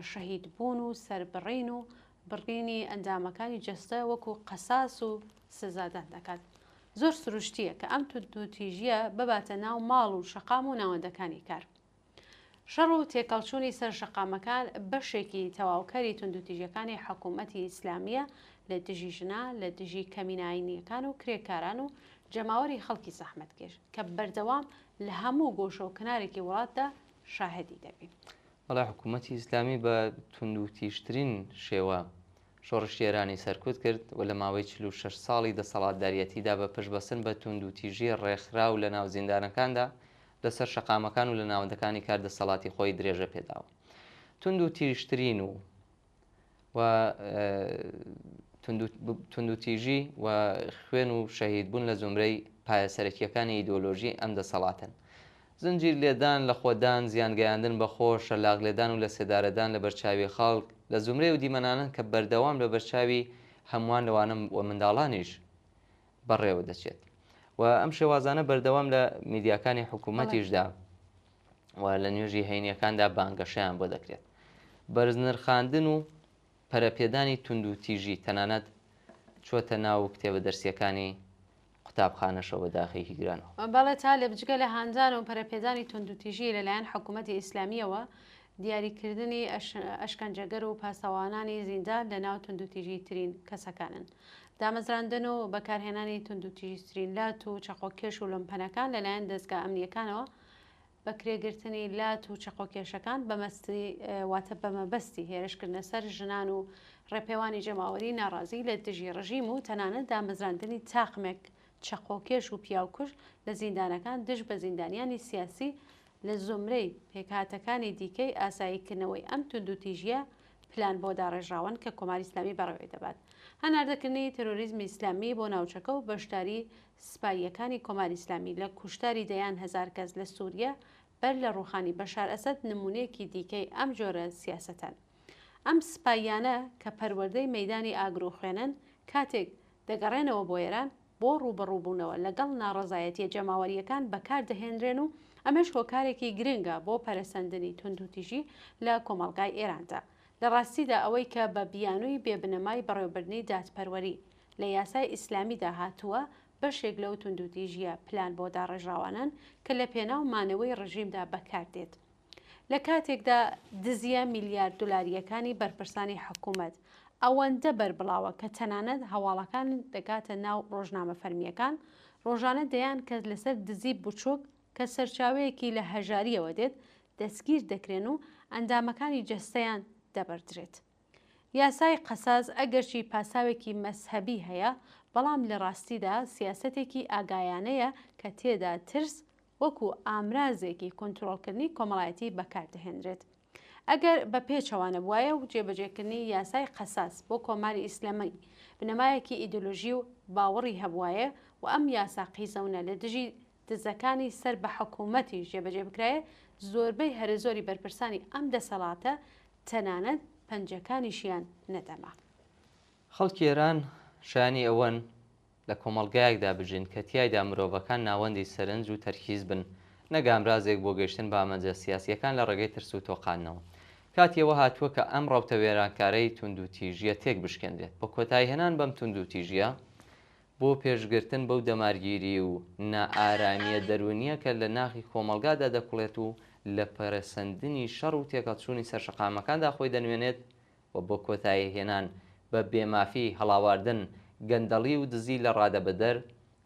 شەهیدبوون و سەربڕین و بڕینی ئەندامەکانی جەستە وەکو قەساس و سزادان دەکات. زۆر سروشتیە کە ئەم توندوتیژیە بباتە ناو ماڵ و شەقام و ناوەندەکانی کار. شەڕ و تێکەڵچوونی سەر شەقامەکان بەشێکی تەواوکەری توندوتیژیەکانی حکوومەتی ئیسلامیە لە دژی ژنا لە دژی کەمینایینیەکان و کرێکاران و جەماوەری خەڵکی زەحمەتکێش کە بەردەوام لە هەموو گۆشە و کنارێکی وڵاتدا شاهدی دەبین. بەڵێ حکوومەتی ئیسلامی بە توندوتیشترین شێوە شۆڕشی ئێرانی سەرکوت کرد و لە ماوەی 46 ساڵی دەسەڵاتداریەتیدا بە پشتبەسن بە توندوتیژی ڕێکخرا و لە ناو زیندانەکاندا لەسەر شەقامەکان و لە ناوەندەکانی کار دەسەڵاتی خۆی درێژە پێداوە. توندوتیشترین و توندوتیژی و خوێن و شەهیدبوون لە زمرەی پایەسەرەکیەکانی ئیدۆلۆژی ئەم دەسەڵاتن. زنجیر لێدان لە خۆدان زیانگەیاندن بەخۆ شەلاق لێدان و لە سێدارەدان لە بەرچاوی خەڵک لە زمرەی و دیمەنانن کە بەردەوام لە بەرچاوی هەمووان لەوانە و منداڵانیش بەڕێوە دەچێت و ئەم شێوازانە بەردەوام لە میدیاکانی حکوومەتیشدا و لە نوێژی هەینیەکاندا بانگەشەیان بۆ دەکرێت. بەرزنرخاندن و پەرەپێدانی توندوتیژی تەنانەت چۆتە ناو کتێبە دەرسیەکانی قوتابخانەشەوە بە داخەیەکی گرانەوە. بەڵێ تا لە بجگە لە هاندان و پەرەپێدانی توندوتیژی لەلایەن حکوومەتی ئیسلامیەوە دیاریکردنی ئەشکەنجەگەر و پاسەوانانی زیندان لە ناو توندوتیژی ترین کەسەکانن. دامەزراندن و بەکارهێنانی توندوتیژترین لات و چەقۆکێش و لەمپەنەکان لەلایەن دەستگا ئەمنیەکانەوە بەکرێگرتنی لات و چەقۆکێشەکان واتە بەمەبەستی هێرشکردنە سەر ژنان و ڕێپێوانی جەماوەری ناڕازی لە دژی ڕژیم و تەنانەت دامەزراندنی تاقمێک چەقۆکێش و پیاوکوش لە زیندانەکان دژ بە زیندانیانی سیاسی لە زمرەی پێکهاتەکانی دیکەی ئاساییکردنەوەی ئەم توندوتیژیە پلان بۆ داڕێژراون کە کۆماری ئیسلامی بەڕێوەی دەبات. هەناردەکردنی تەرۆریزمی ئیسلامی بۆ ناوچەکە و بەشداری سپاییەکانی کۆماری ئیسلامی لە کوشتاری دەیان هەزار کەس لە سووریا بەر لە ڕوخانی بەشار ئەسەد نمونەیەکی دیکەی ئەم جۆرە سیاسەتەن. ئەم سپایانە کە پەروەردەی مەیدانی ئاگر و خوێنن کاتێک دەگەڕێنەوە بۆ ئێران بۆ ڕوبەڕووبوونەوە لەگەڵ ناڕەزایەتیە جەماوەریەکان بەکاردەهێنرێن و ئەمەش هۆکارێکی گرنگە بۆ پەرەسەندنی توندوتیژی لە کۆمەڵگای ئێراندا. لە ڕاستیدا ئەوەی کە بە بیانووی بێبنەمای بەڕێوەبردنی دادپەروەری لە یاسای ئیسلامیدا هاتووە بەشێک لەو توندوتیژیە پلان بۆ داڕێژراوانن کە لە پێناو مانەوەی ڕژیمدا بەکاردێت. لە کاتێکدا دزیە میلیارد دلاریەکانی بەرپرسانی حکوومەت ئەوەندە بەربڵاوە کە تەنانەت هەواڵەکان دەکاتە ناو ڕۆژنامە فەرمیەکان ڕۆژانە دەیان کە لەسەر دزی بچووک کە سەرچاوەیەکی لە هەژاریەوە دێت دەستگیر دەکرێن و ئەندامەکانی جەستەیان دەبەردرێت. یاسای قەساس ئەگەرچی پاساوێکی مەسهەبی هەیە بەڵام لە ڕاستیدا سیاسەتێکی ئاگایانەیە کە تێدا ترس وەکو ئامرازێکی کۆنتترۆلکردنی کۆمەڵایەتی بەکاردەهێنرێت. ئەگەر بە پێچەوانە بواە و جێبەجێکردنی یاسای قەساس بۆ کۆماری ئیسلامی بنەمایەکی ئیدۆلۆژی و باوەڕی هەبوایە و ئەم یاسا قیزەونە لە دژی دزەکانی سەر بە حکوومەتی جێبەجێ بکرایە زۆربەی هەرە زۆری بەرپرسانی ئەم دەسەڵاتە تەنانەت پەنجەکانیشیان نەدەما. خەڵکی ئێران شانی ئەوەن لە کۆمەڵگایەکدا بژین کە تیایدا مرۆڤەکان ناوەندی سەرنج و تەرکیز بن نەگامرازێک بۆ گەیشتن بە ئامانجە سیاسیەکان لە ڕێگەی ترس و تۆقانەوە. کاتیەوە هاتووە کە ئەم ڕاوتە وێرانکارەی توندوتیژیە تێک بشکێنرێت بۆ کۆتایی هێنان بەم توندوتیژیە بۆ پێشگرتن بەو دەمارگیری و نائارامیە دەرونیە کە لە ناخی کۆمەلگادا دەکوڵێت و لە پەرەسەندنی شەڕ و تێکەڵچوونی سەرشەقامەکاندا خۆی دەنوێنێت و بۆ کۆتایی هێنان بە بێمافی هەڵاواردن گەندەڵی و دزی لە ڕادەبەدەر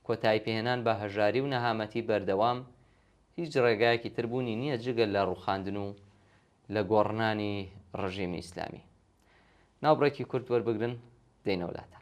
کۆتایی پێهێنان بە هەژاری و نەهامەتی بەردەوام هیچ ڕێگایەکی تربوونی نییە جگە لە ڕووخاندن و لە گۆڕنانی ڕژیمی ئیسلامی. ناوبڕێکی کورد وەربگرن دێنەوەلاتە.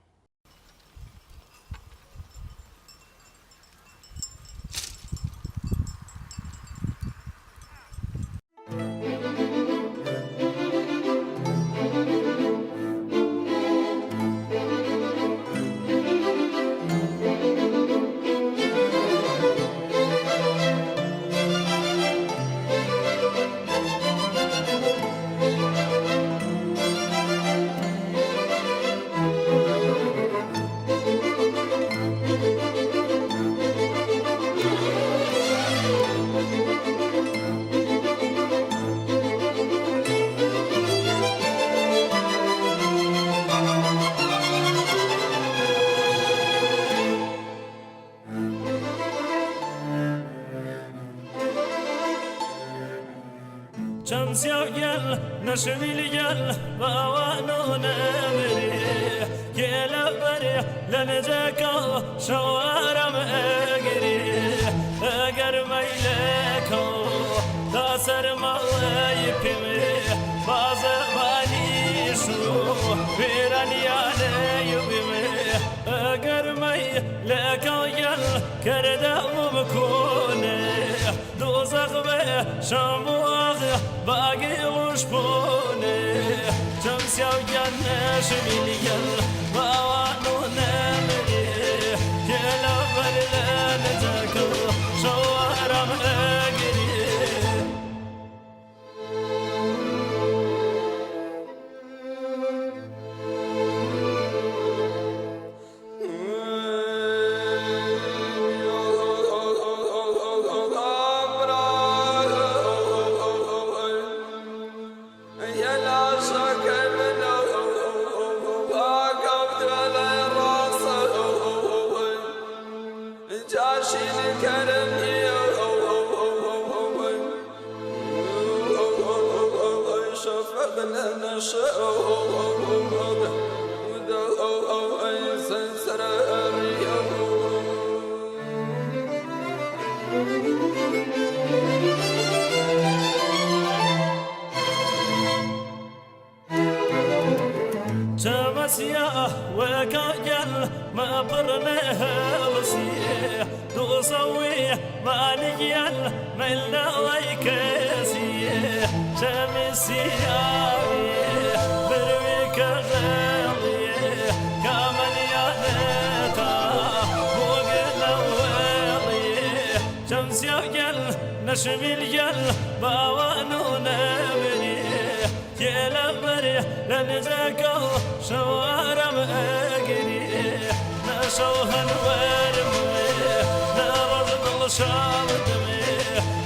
شمس يل نشمي اليل باوانو نمري كيلا بري لنجاك شوارم اقري اقر ميلكو داسر موايبمي بازباني شو ويران يبمي اقر ميلكو يل كردم بكوني دوزخ بشاموغ باقي وشبوني شمس يوجنا شبيليا باوانو نمري كلا بلدان تاكو شوارم اقري تمسيا وكاجل ما برناها وسيه دوصوي ما نجيل ملنا ويكاسيه شمسيا برويك غاليه كامل يا نتا وقنا ويليه شمسيا جل نشمي الجل باوانو نمري كيلا بري لنزاكو شوارم اقري نشوها نورمي نرد الشام دمي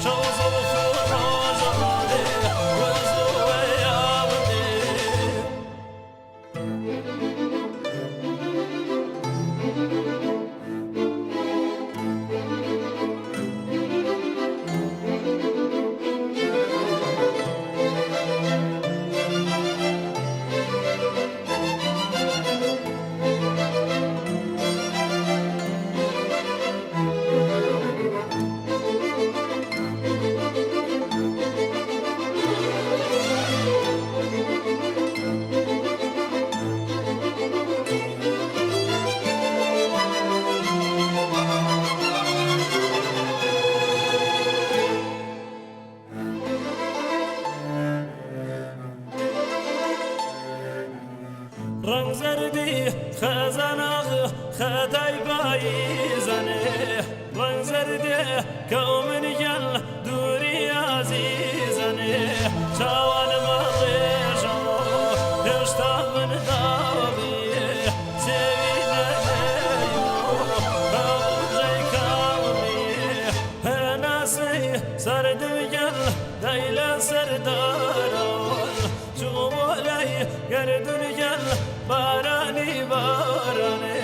شوزو فروز غالي وزو يا ودي رنگ زردی خزانه خدای بایزنه رنگ زردی کومن یل دوری عزیزنه شوال مغیشو دشتا من داوی سویده نیو بوزی کامی هناسی سردم یل دیل سرداران شمولی گردون یل باراني باراني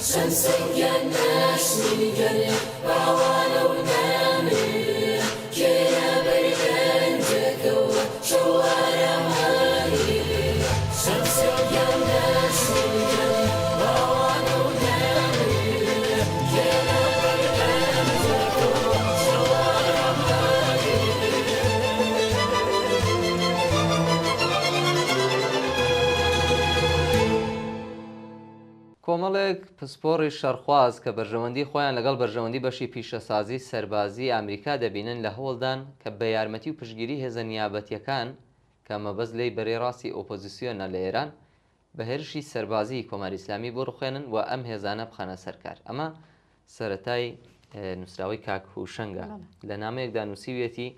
شمس الجناش للجل بعوانا ونامي كينا بردان جكو شوارع مالي شمسی و گل نشمی گل باوان و نمی گل بردن زرکو شوارم داری کۆمەڵێک پسپۆڕی شەرخواز کە بەرژەوەندی خۆیان لەگەڵ بەرژەوەندی بەشی پیشەسازی سەربازی ئەمریکا دەبینن لە هەوڵدان کە بە یارمەتی و پشگیری هێزە نیابەتیەکان کە مەبەست لێی بەرێڕاستی ئۆپۆزیسیۆنە لە ئێران بە هێرشی سەربازی کۆماری ئیسلامی بۆ ڕخێنن و ئەم هێزانە بخەنە سەرکار. ئەمە سەرەتای نووسراوی کاک هوشەنگە لە نامەیەکدا نووسیوێتی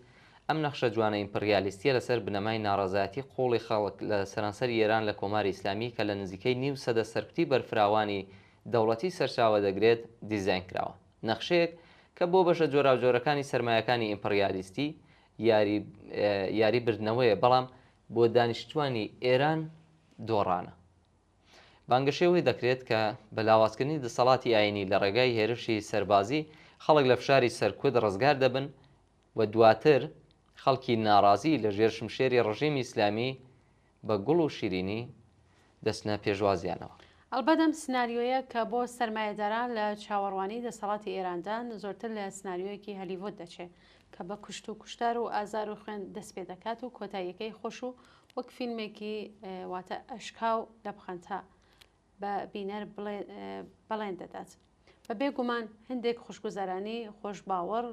ئەم نەخشە جوانە ئیمپریالیستیە لەسەر بنەمای ناڕەزایەتی قوڵی خەڵک لە سەرانسەری ئێران لە کۆماری ئیسلامی کە لە نزیکەی نیو سەدە سەرکوتی بەرفراوانی دەوڵەتی سەرچاوە دەگرێت دیزاین کراوە. نەخشەیەک کە بۆ بەشە جۆراوجۆرەکانی سرمایەکانی ئیمپریالیستی یاری بردنەوەیە، بەڵام بۆ دانیشتوانی ئێران دۆڕانە. بانگەشێوەی دەکرێت کە بە لاوازکردنی دەسەڵاتی ئاینی لە ڕێگای هێرشی سەربازی خەڵک لە فشاری سەرکوت ڕزگار دەبن و دواتر خەڵکی ناڕازی لە ژێر شمشێری ڕژیمی ئیسلامی بە گوڵ و شیرینی دەستنە پێشوازیانەوە. ئەلبەدەم سناریۆیە کە بۆ سەرمایەداران لە چاوەڕوانی دەسەڵاتی ئێراندان زۆرتر لە سناریۆیەکی هەلیڤۆد دەچێت کە بە کوشت و کوشتار و ئازار و خوێن دەست پێ دەکات و کۆتاییەکەی خۆش و وەک فیلمێکی واتە ئەشکاو لە بخەنتا بە بینەر بەڵێن دەدات. بە بێگومان هەندێک خوشگوزارانی خۆش باوەڕ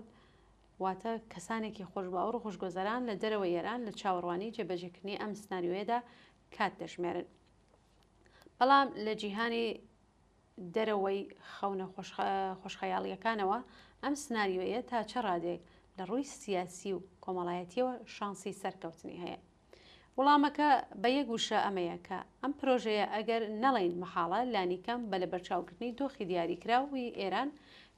واتە کەسانێکی خۆشباوەڕ و خۆشگۆزەران لە دەرەوە ئێران لە چاوەڕوانی جێبەجێکردنی ئەم سناریۆیەدا کات دەژمێرن. بەڵام لە جیهانی دەرەوەی خەونە خۆشخەیاڵیەکانەوە ئەم سناریۆیە تا چە ڕادێک لە ڕووی سیاسی و کۆمەڵایەتیەوە شانسی سەرکەوتنی هەیە. وەڵامەکە بە یەک وشە ئەمەیە کە ئەم پرۆژەیە ئەگەر نەڵێن مەحاڵە لانیکەم بە لە بەرچاوکردنی دۆخی دیاریکراوی ئێران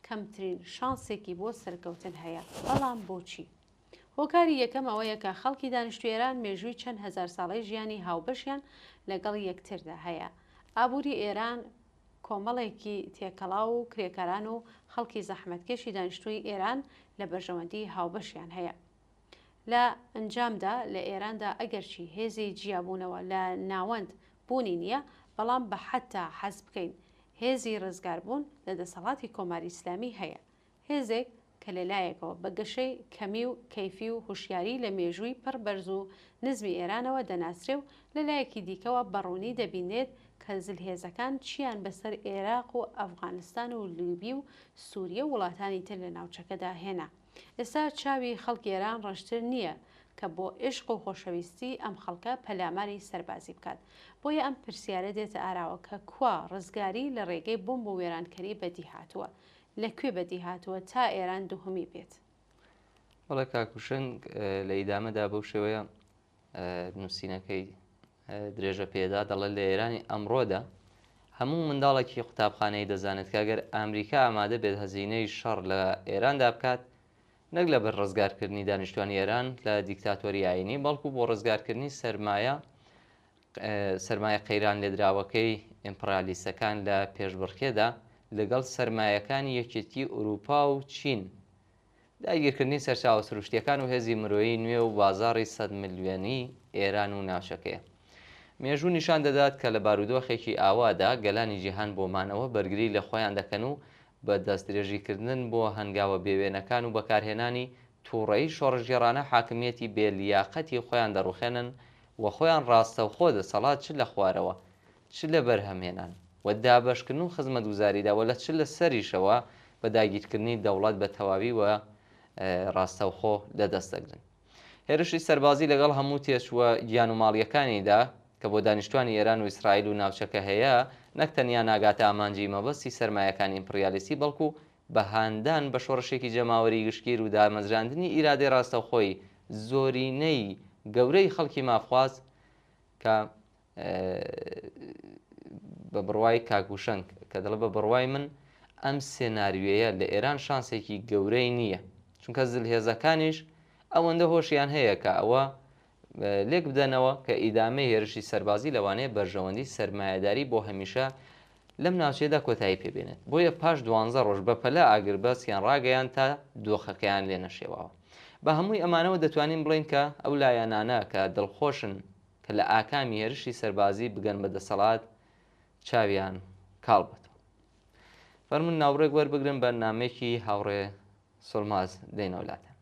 کەمترین شانسێکی بۆ سەرکەوتن هەیە. بەڵام بۆچی؟ هۆکاری یەکەم ئەوەیە کە خەڵکی دانیشتوی ئێران مێژووی چەند هەزار ساڵەی ژیانی هاوبەشیان لەگەڵ یەکتردا هەیە. ئابووری ئێران کۆمەڵێکی تێکەڵاو و کرێکەران و خەڵکی زەحمەتکێشی دانیشتووی ئێران لە بەرژەوەندی هاوبەشیان هەیە. لە ئەنجامدا لە ئێراندا ئەگەرچی هێزی جیابوونەوە لە ناوەند بوونی نییە، بەڵام بە حتا حەز بکەین هێزی ڕزگاربوون لە دەسەڵاتی کۆماری ئیسلامی هەیە. هێزێک کە لەلایەکەوە بە گەشەی کەمی و کەیفی و هوشیاری لە مێژووی پڕ بەرز و نزمی ئێرانەوە دەناسرێ و لەلایەکی دیکەوە بەڕوونی دەبینێت کە زلهێزەکان چیان بەسەر عێراق و ئەفغانستان و لیبی و سووریە و وڵاتانی تر لە ناوچەکەدا هێنا. ئێستا چاوی خەڵکی ئێران ڕەشتر نییە کە بۆ عشق و خۆشەویستی ئەم خەڵکە پەلاماری سەربازی بکات. بۆیە ئەم پرسیارە دێتە ئاراوە کە کوا ڕزگاری لە ڕێگەی بۆمب و وێرانکەری بەدی هاتووە، لەکوێ بەدی هاتووە تا ئێران دووهەمی بێت. وەڵە کاکوشنگ لە ئیدامەدا بەو شێوەیە نووسینەکەی درێژە پێدا دەڵێت لە ئێرانی ئەمڕۆدا هەموو منداڵێکی قوتابخانەی دەزانێت کە ئەگەر ئەمریکا ئامادە بێت هەزینەی شەڕ لە ئێراندا بکات، نەک لە بەر ڕزگارکردنی دانیشتوانی ئێران لە دیکتاتۆری ئاینی، بەڵکو بۆ ڕزگارکردنی سەرمایە قەیران لێدراوەکەی ئیمپریالیستەکان لە پێشبڕکێدا لەگەڵ سەرمایەکانی یەکێتی ئوروپا و چین، داگیرکردنی سەرچاوە سروشتیەکان و هێزی مرۆیی نوێ و بازاڕی 100 ملیۆنی ئێران و ناوچەکەیە. مێژوو نیشان دەدات کە لە بارودۆخێکی ئاوادا گەلانی جیهان بۆمانەوە بەرگری لە خۆیان دەکەن و بە دەستدرێژیکردن بۆ هەنگاوە بێوێنەکان و بەکارهێنانی تووڕەیی شۆڕژگێڕانە حاکمیەتی بێلیاقەتی خۆیان دەڕوخێنن و خۆیان ڕاستەوخۆ دەسەڵات چ لە خوارەوە چ لە بەرهەمهێنان و دابەشکردن و خزمەتگوزاریداوە لە چ لە سەریشەوە بە داگیرکردنی دەوڵەت بە تەواوی و ڕاستەوخۆ لەدەست دەگرن. هێرشی سەربازی لەگەڵ هەموو تێچووە گیان و ماڵیەکانیدا کە بۆ دانیشتوانی ئێران و ئیسرائیل و ناوچەکە هەیە، نەک تەنیا ناگاتە ئامانجی مەبەستی سەرمایەکانی ئیمپریالیستی، بەڵکو بە هاندان بە شۆڕشێکی جەماوەری گشتگیر و دامەزراندنی ئیرادەی ڕاستەوخۆی زۆرینەی گەورەی خەڵکی مافخواز کە بە بڕوای کاکوشنگ کە دەڵێ بە بڕوای من ئەم سێناریوەیە لە ئێران شانسێکی گەورەی نییە، چونکە زلهێزەکانیش ئەوەندە هۆشیان هەیە کە ئەوە لێک بدەنەوە کە ئیدامەی هێرشی سەربازی لەوانەیە بەرژەوەندی سەرمایەداری بۆ هەمیشە لەم ناوچەیەدا کۆتایی پێبێنێت. بۆیە پاش 12 ڕۆژ بە پەلە ئاگربەستیان ڕاگەیان تا دۆخەکەیان لێ نەشێواوە. بە هەمووی ئەمانەوە دەتوانین بڵین کە ئەو لایەنانە کە دڵخۆشن کە لە ئاکامی هێرشی سەربازی بگەن بە دەسەڵات چاویان کاڵ بێتەوە. فەرمون ناوڕێک وەربگرن بە نامێکی هاوڕێ سۆلماز دێنە وڵاتە.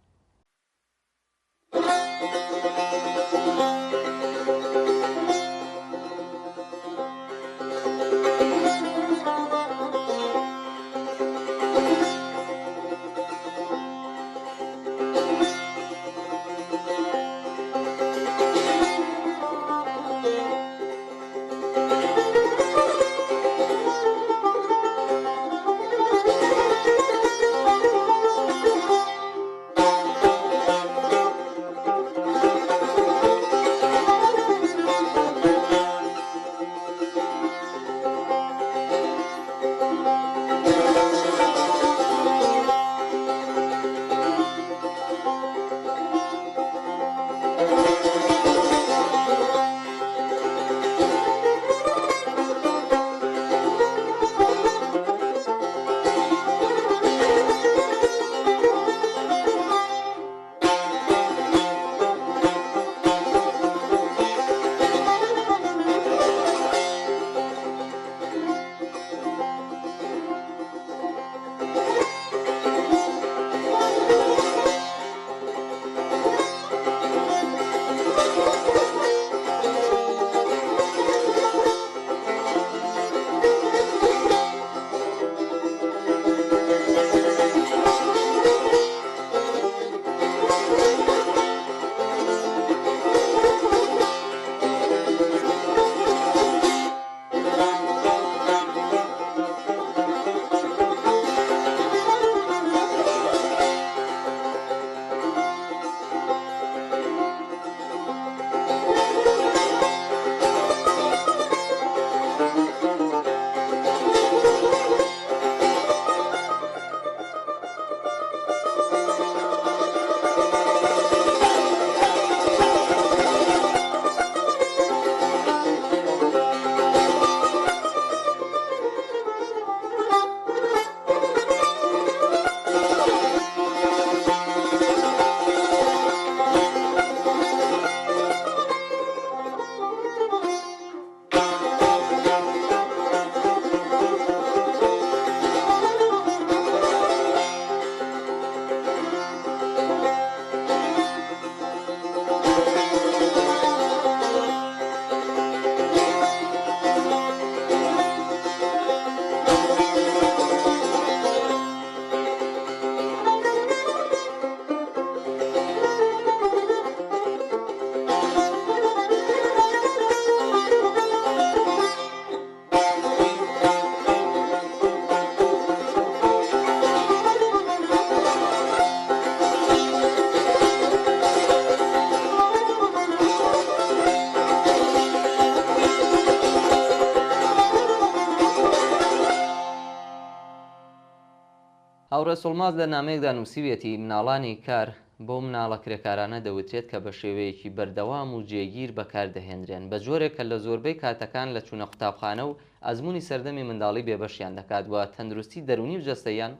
هاوڕێ سۆڵماز لە نامەیەکدا نووسیوێتی مناڵانی کار بۆ مناڵە کرێکارانە دەوترێت کە بە شێوەیەکی بەردەوام و جێگیر بەکاردەهێنرێن بە جۆرێک کە لە زۆربەی کاتەکان لە چوونە قوتابخانە و ئەزمموی سەردەمی منداڵی بێبەشیان دەکات وە تەندروستی دەرونی و جەستەیان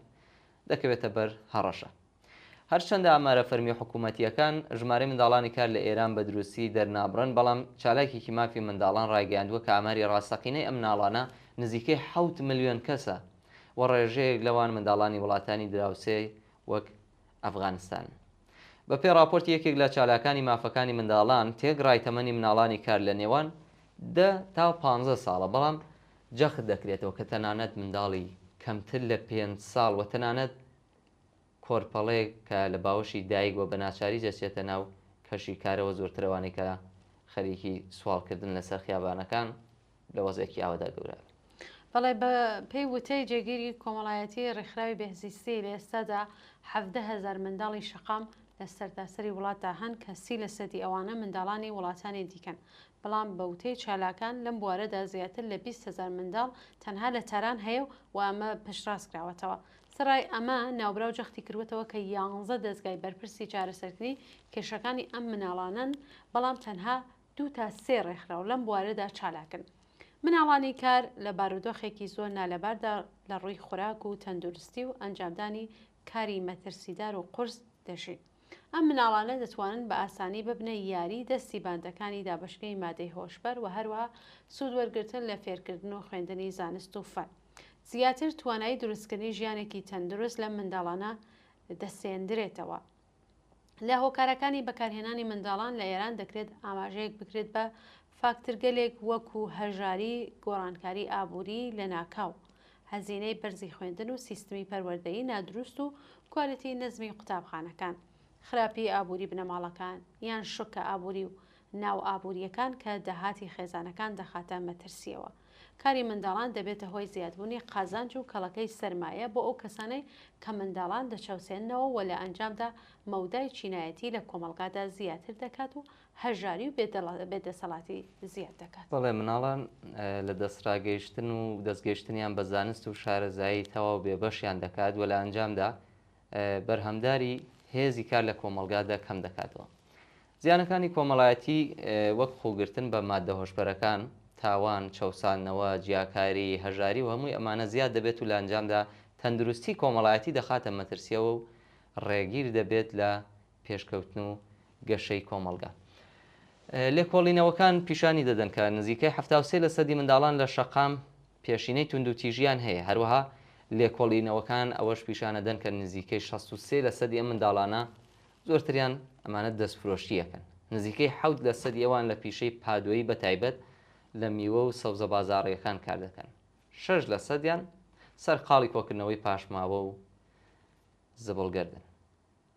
دەکەوێتە بەر هەڕەشە. هەرچەندە ئامارە فەرمی حکوومەتیەکان ژمارە منداڵانی کار لە ئێران بە دروستی دەرنابڕن، بەڵام چالاکێکی مافی منداڵان ڕایگەیاندووە کە ئاماری ڕاستەقینەی ئەم مناڵانە نزیکەی 7 ملیۆن کەسە و ڕێژەیەک لەوان منداڵانی وڵاتانی دراوسێ وەک ئەفغانستان. بە پێی راپۆرتی یەکێک لە چالاکانی مافەکانی منداڵان تێگڕای تەمەنی مناڵانی کار لە نێوان 10 تا 15 ساڵە، بەڵام جەخت دەکرێتەوە کە تەنانەت منداڵی کەمتر لە 5 ساڵ و تەنانەت کۆرپەڵەیەک کە لە باوەشی دایک و بە ناچاری دەچێتە ناو کەشی کارەوە زۆرترەوانی کە خەریکی سوالکردن لەسەر خیابانەکان لە وەزێکی ئاوەدا گەورە. بەڵێ بە پێی وتەی جێگیری کۆمەڵایەتی ڕێکخراوی بەهزیستی لە ئێستادا 17,000 منداڵی شەقام لە سەرتاسەری وڵاتدا هەن کە 30% ئەوانە منداڵانی وڵاتانی دیکەن، بەڵام بە وتەی چالاکان لەم بوارەدا زیاتر لە 20,000 منداڵ تەنها لە تەران هەیە و ئەمە پشتڕاست کراوەتەوە. سرای ئەمە ناوبراو جەختی کردوێتەوە کە 11 دەستگای بەرپرسی چارەسەرکردنی کێشەکانی ئەم مناڵانن، بەڵام تەنها 2 تا 3 ڕێکخراو لەم بوارەدا چالاکن. مناڵانی کار لە بارودۆخێکی زۆر نالەباردا لە ڕووی خوراک و تەندروستی و ئەنجامدانی کاری مەترسیدار و قورس دەژین. ئەم مناڵانە دەتوانن بە ئاسانی ببنە یاری دەستی باندەکانی دابشکەی مادەی هۆشبەر و هەروە سوود وەرگرتن لە فێرکردن و خوێندنی زانست و فەن. زیاتر توانایی دروستکردنی ژیانێکی تەندروست لە منداڵانە دەسێندرێتەوە. لە هۆکارەکانی بەکارهێنانی منداڵان لە ئێران دەکرێت ئاماژەیەک بکرێت بە فاکترگەلێک وەکو هەژاری، گۆڕانکاری ئابووری لە ناکاو، هەزینەی بەرزی خوێندن و سیستمی پەروەردەیی نادروست و کوالتی نەزمی قوتابخانەکان، خراپی ئابووری بنەماڵەکان یان شوکە ئابووری و ناو ئابوووریەکان کە داهاتی خێزانەکان دەخاتە مەترسیەوە. کاری منداڵان دەبێتە هۆی زیادبوونی قازانج و کەڵەکەی سەرمایە بۆ ئەو کەسانەی کە منداڵان دەچەوسێننەوە و لە ئەنجامدا مەودای چینایەتی لە کۆمەڵگادا زیاتر دەکات و هەژاری و بێدەسەڵاتی زیاد دەکات. بەڵێ مناڵان لە دەستڕاگەیشتن و دەستگەیشتنیان بە زانست و شارەزایی تەواو بێبەشیان دەکات و لە ئەنجامدا بەرهەمداری هێزی کار لە کۆمەڵگادا کەم دەکاتەوە. زیانەکانی کۆمەڵایەتی وەک خۆگرتن بە مادە هۆشبەرەکان، تاوان، چەوسانەوە، جیاکاری، هەژاری و هەمووی ئەمانە زیاد دەبێت و لە ئەنجامدا تەندروستی کۆمەڵایەتی دەخاتە مەترسیەوە و ڕێگیر دەبێت لە پێشکەوتن و گەشەی کۆمەڵگا. لێکۆڵینەوەکان پیشانی دەدەن کە نزیکەی 73% منداڵان لە شەقام پێشینەی توندوتیژیان هەیە. هەروەها لێکۆڵینەوەکان ئەوەش پیشانەدەن کە نزیکەی 63% ئەم منداڵانە زۆرتریان ئەمانە دەستفرۆشیەکەن. نزیکەی 7% ئەوان لە پیشەی پادوایی بەتایبەت لە میوە و سەوزە بازاڕیەکان کار دەکەن. 6% سەرقاڵی کۆکردنەوەی پاشماوە و زبڵگەردن.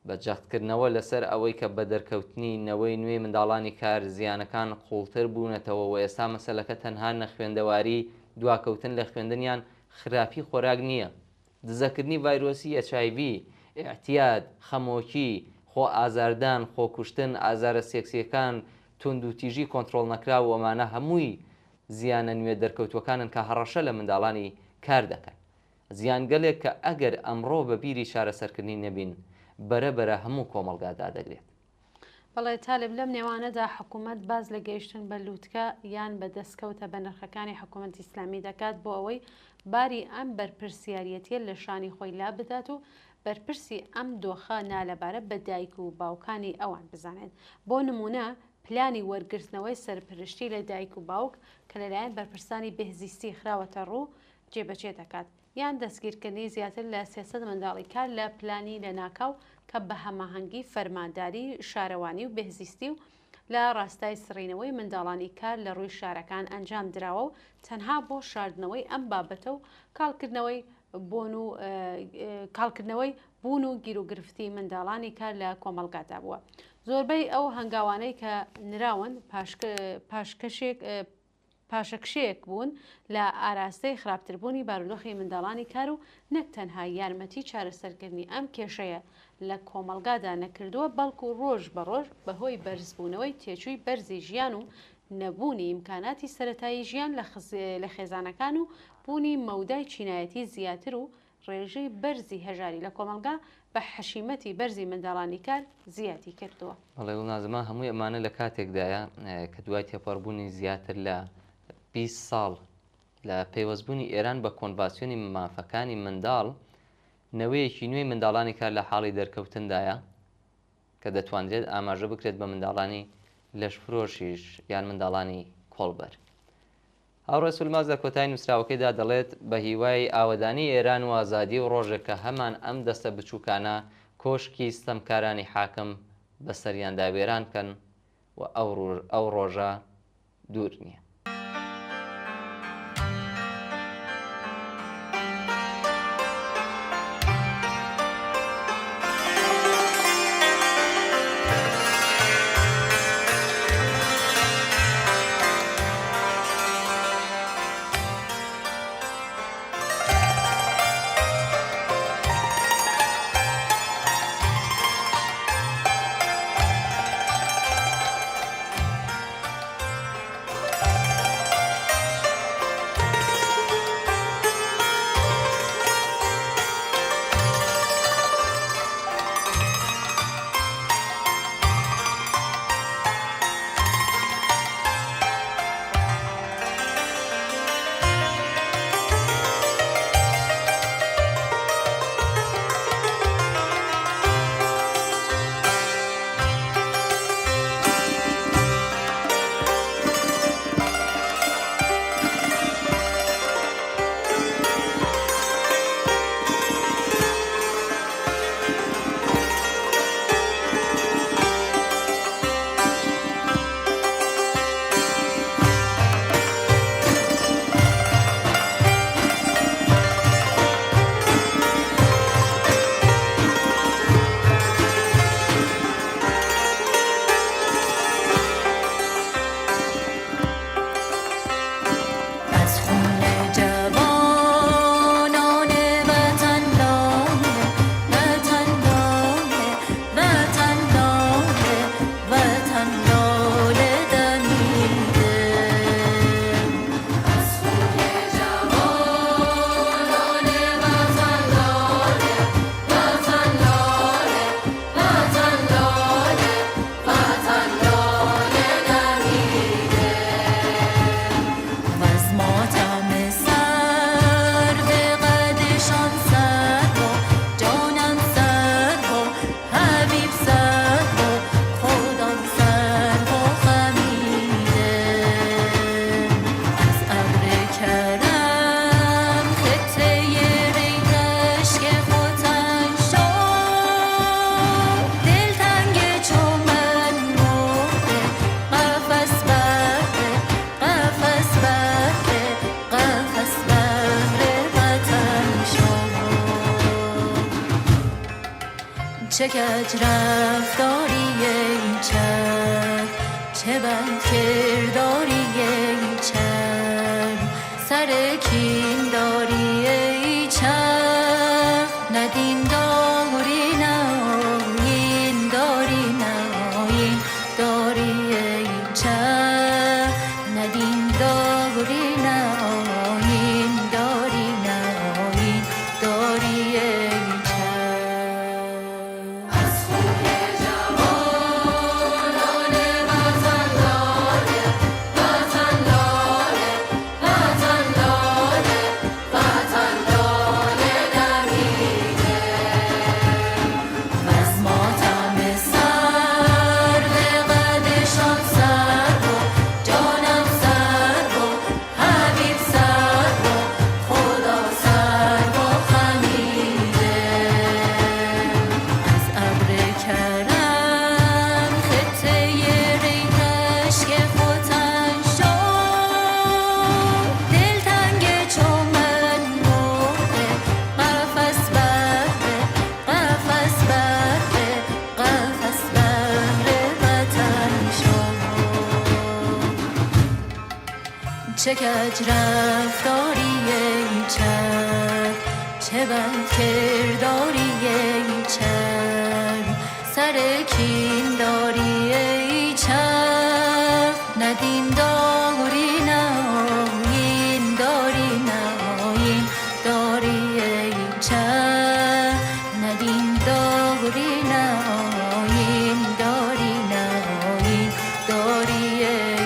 بە جەختکردنەوە لەسەر ئەوەی کە بە دەرکەوتنی نەوەی نوێ منداڵانی کار زیانەکان قوڵتر بوونەتەوە و ئێستا مەسەلەکە تەنها نەخوێندەواری دواکەوتن لە خوێندنیان خراپی خۆراک نییە. دزەکردنی ڤایرۆسی HIV، ئاحتیاد، خەمۆکی، خۆ ئازاردان، خۆکوشتن، ئازارە سێکسیەکان، توندوتیژی کۆنتترۆل نەکرا و ئەمانە هەمووی زیانە نوێ دەرکەوتوەکانن کە هەڕەشە لە منداڵانی کار دەکەن. زیانگەلێک کە ئەگەر ئەمڕۆ بە بیری چارەسەرکردنی نەبین بەرەبەرە هەموو کۆمەڵگادا دەگرێت. بەڵێ تالب لەم نێوانەدا حکوومەت باز لە گەیشتن بە لووتکە یان بە دەستکەوتە بە نرخەکانی حکوومەتی ئیسلامی دەکات بۆ ئەوەی باری ئەم بەرپرسیارەتیە لە شانی خۆی لا بدات و بەرپرسی ئەم دۆخە نالەبارە بە دایک و باوکانی ئەوان بزانێت. بۆ نمونە پلانی وەرگرتنەوەی سەرپرشتی لە دایک و باوک کە لەلایەن بەرپرسانی بەهزیستی خراوەتە ڕوو جێبەجێ دەکات یان دەستگیرکردنی زیاتر لە 300 منداڵی کار لە پلانی لە ناکاو کە بە هەماهەنگی فەرمانداری شارەوانی و بەهزیستی و لە ڕاستای سڕینەوەی منداڵانی کار لە ڕووی شارەکان ئەنجام درراوە و تەنها بۆ شاردنەوەی ئەم بابەتە و کاڵکردنەوەی بوون و گیرروگرفتی منداڵانی کار لە کۆمەڵگادا بووە. زۆربەی ئەو هەنگاوانەی کە نراون پاشەکشەیەک بوون لە ئاراستەی خراپتربوونی بارودۆخی منداڵانی کار و نەک تەنها یارمەتی چارەسەرکردنی ئەم کێشەیە لە کۆمەڵگادا نەکردووە بەڵکو ڕۆژ بە ڕۆژ بەهۆی بەرزبوونەوەی تێچووی بەرزی ژیان و نەبوونی ئیمکاناتی سەرەتایی ژیان لە خێزانەکان و بوونی مەودای چینایەتی زیاتر و ڕێژەی بەرزی هەژاری لە کۆمەلگا بە حەشیمەتی بەرزی منداڵانی کار زیاتی کردووە. بەڵێ نازمە هەمووی ئەمانە لە کاتێکدایە کە دوای تێپەڕبوونی زیاتر لە 20 ساڵ لە پەیوەستبوونی ئێران بە کۆنڤاسیۆنی مافەکانی منداڵ نەوەیەکی نوێی منداڵانی کار لە حاڵی دەرکەوتندایە کە دەتوانرێت ئاماژە بکرێت بە منداڵانی لەشفرۆشیش یان منداڵانی کۆڵبەر. هاوڕێ سولماز لە کۆتایی نووسراوەکەیدا دەڵێت بە هیوای ئاوەدانی ئێران و ئازادی و ڕۆژێک کە هەمان ئەم دەستە بچووکانە کۆشکی ستەمکارانی حاکم بەسەریاندا وێران بکەن و ئەو ڕۆژە دوور نییە. چه کج رفتاری ای چرب، چه بد کرداری ای چرب، سر کین داری ای چرب، ندین داری ناین داری ناین داری ای چرب، ندین داری ناین داری ناین داری ای چه کج رفتاری ای چرب، چه بد کرداری ای چرب، سر کین داری ای چرب، ندین داری ناین داری ناین داری ای چرب، ندین داری ناین داری ناین داری ای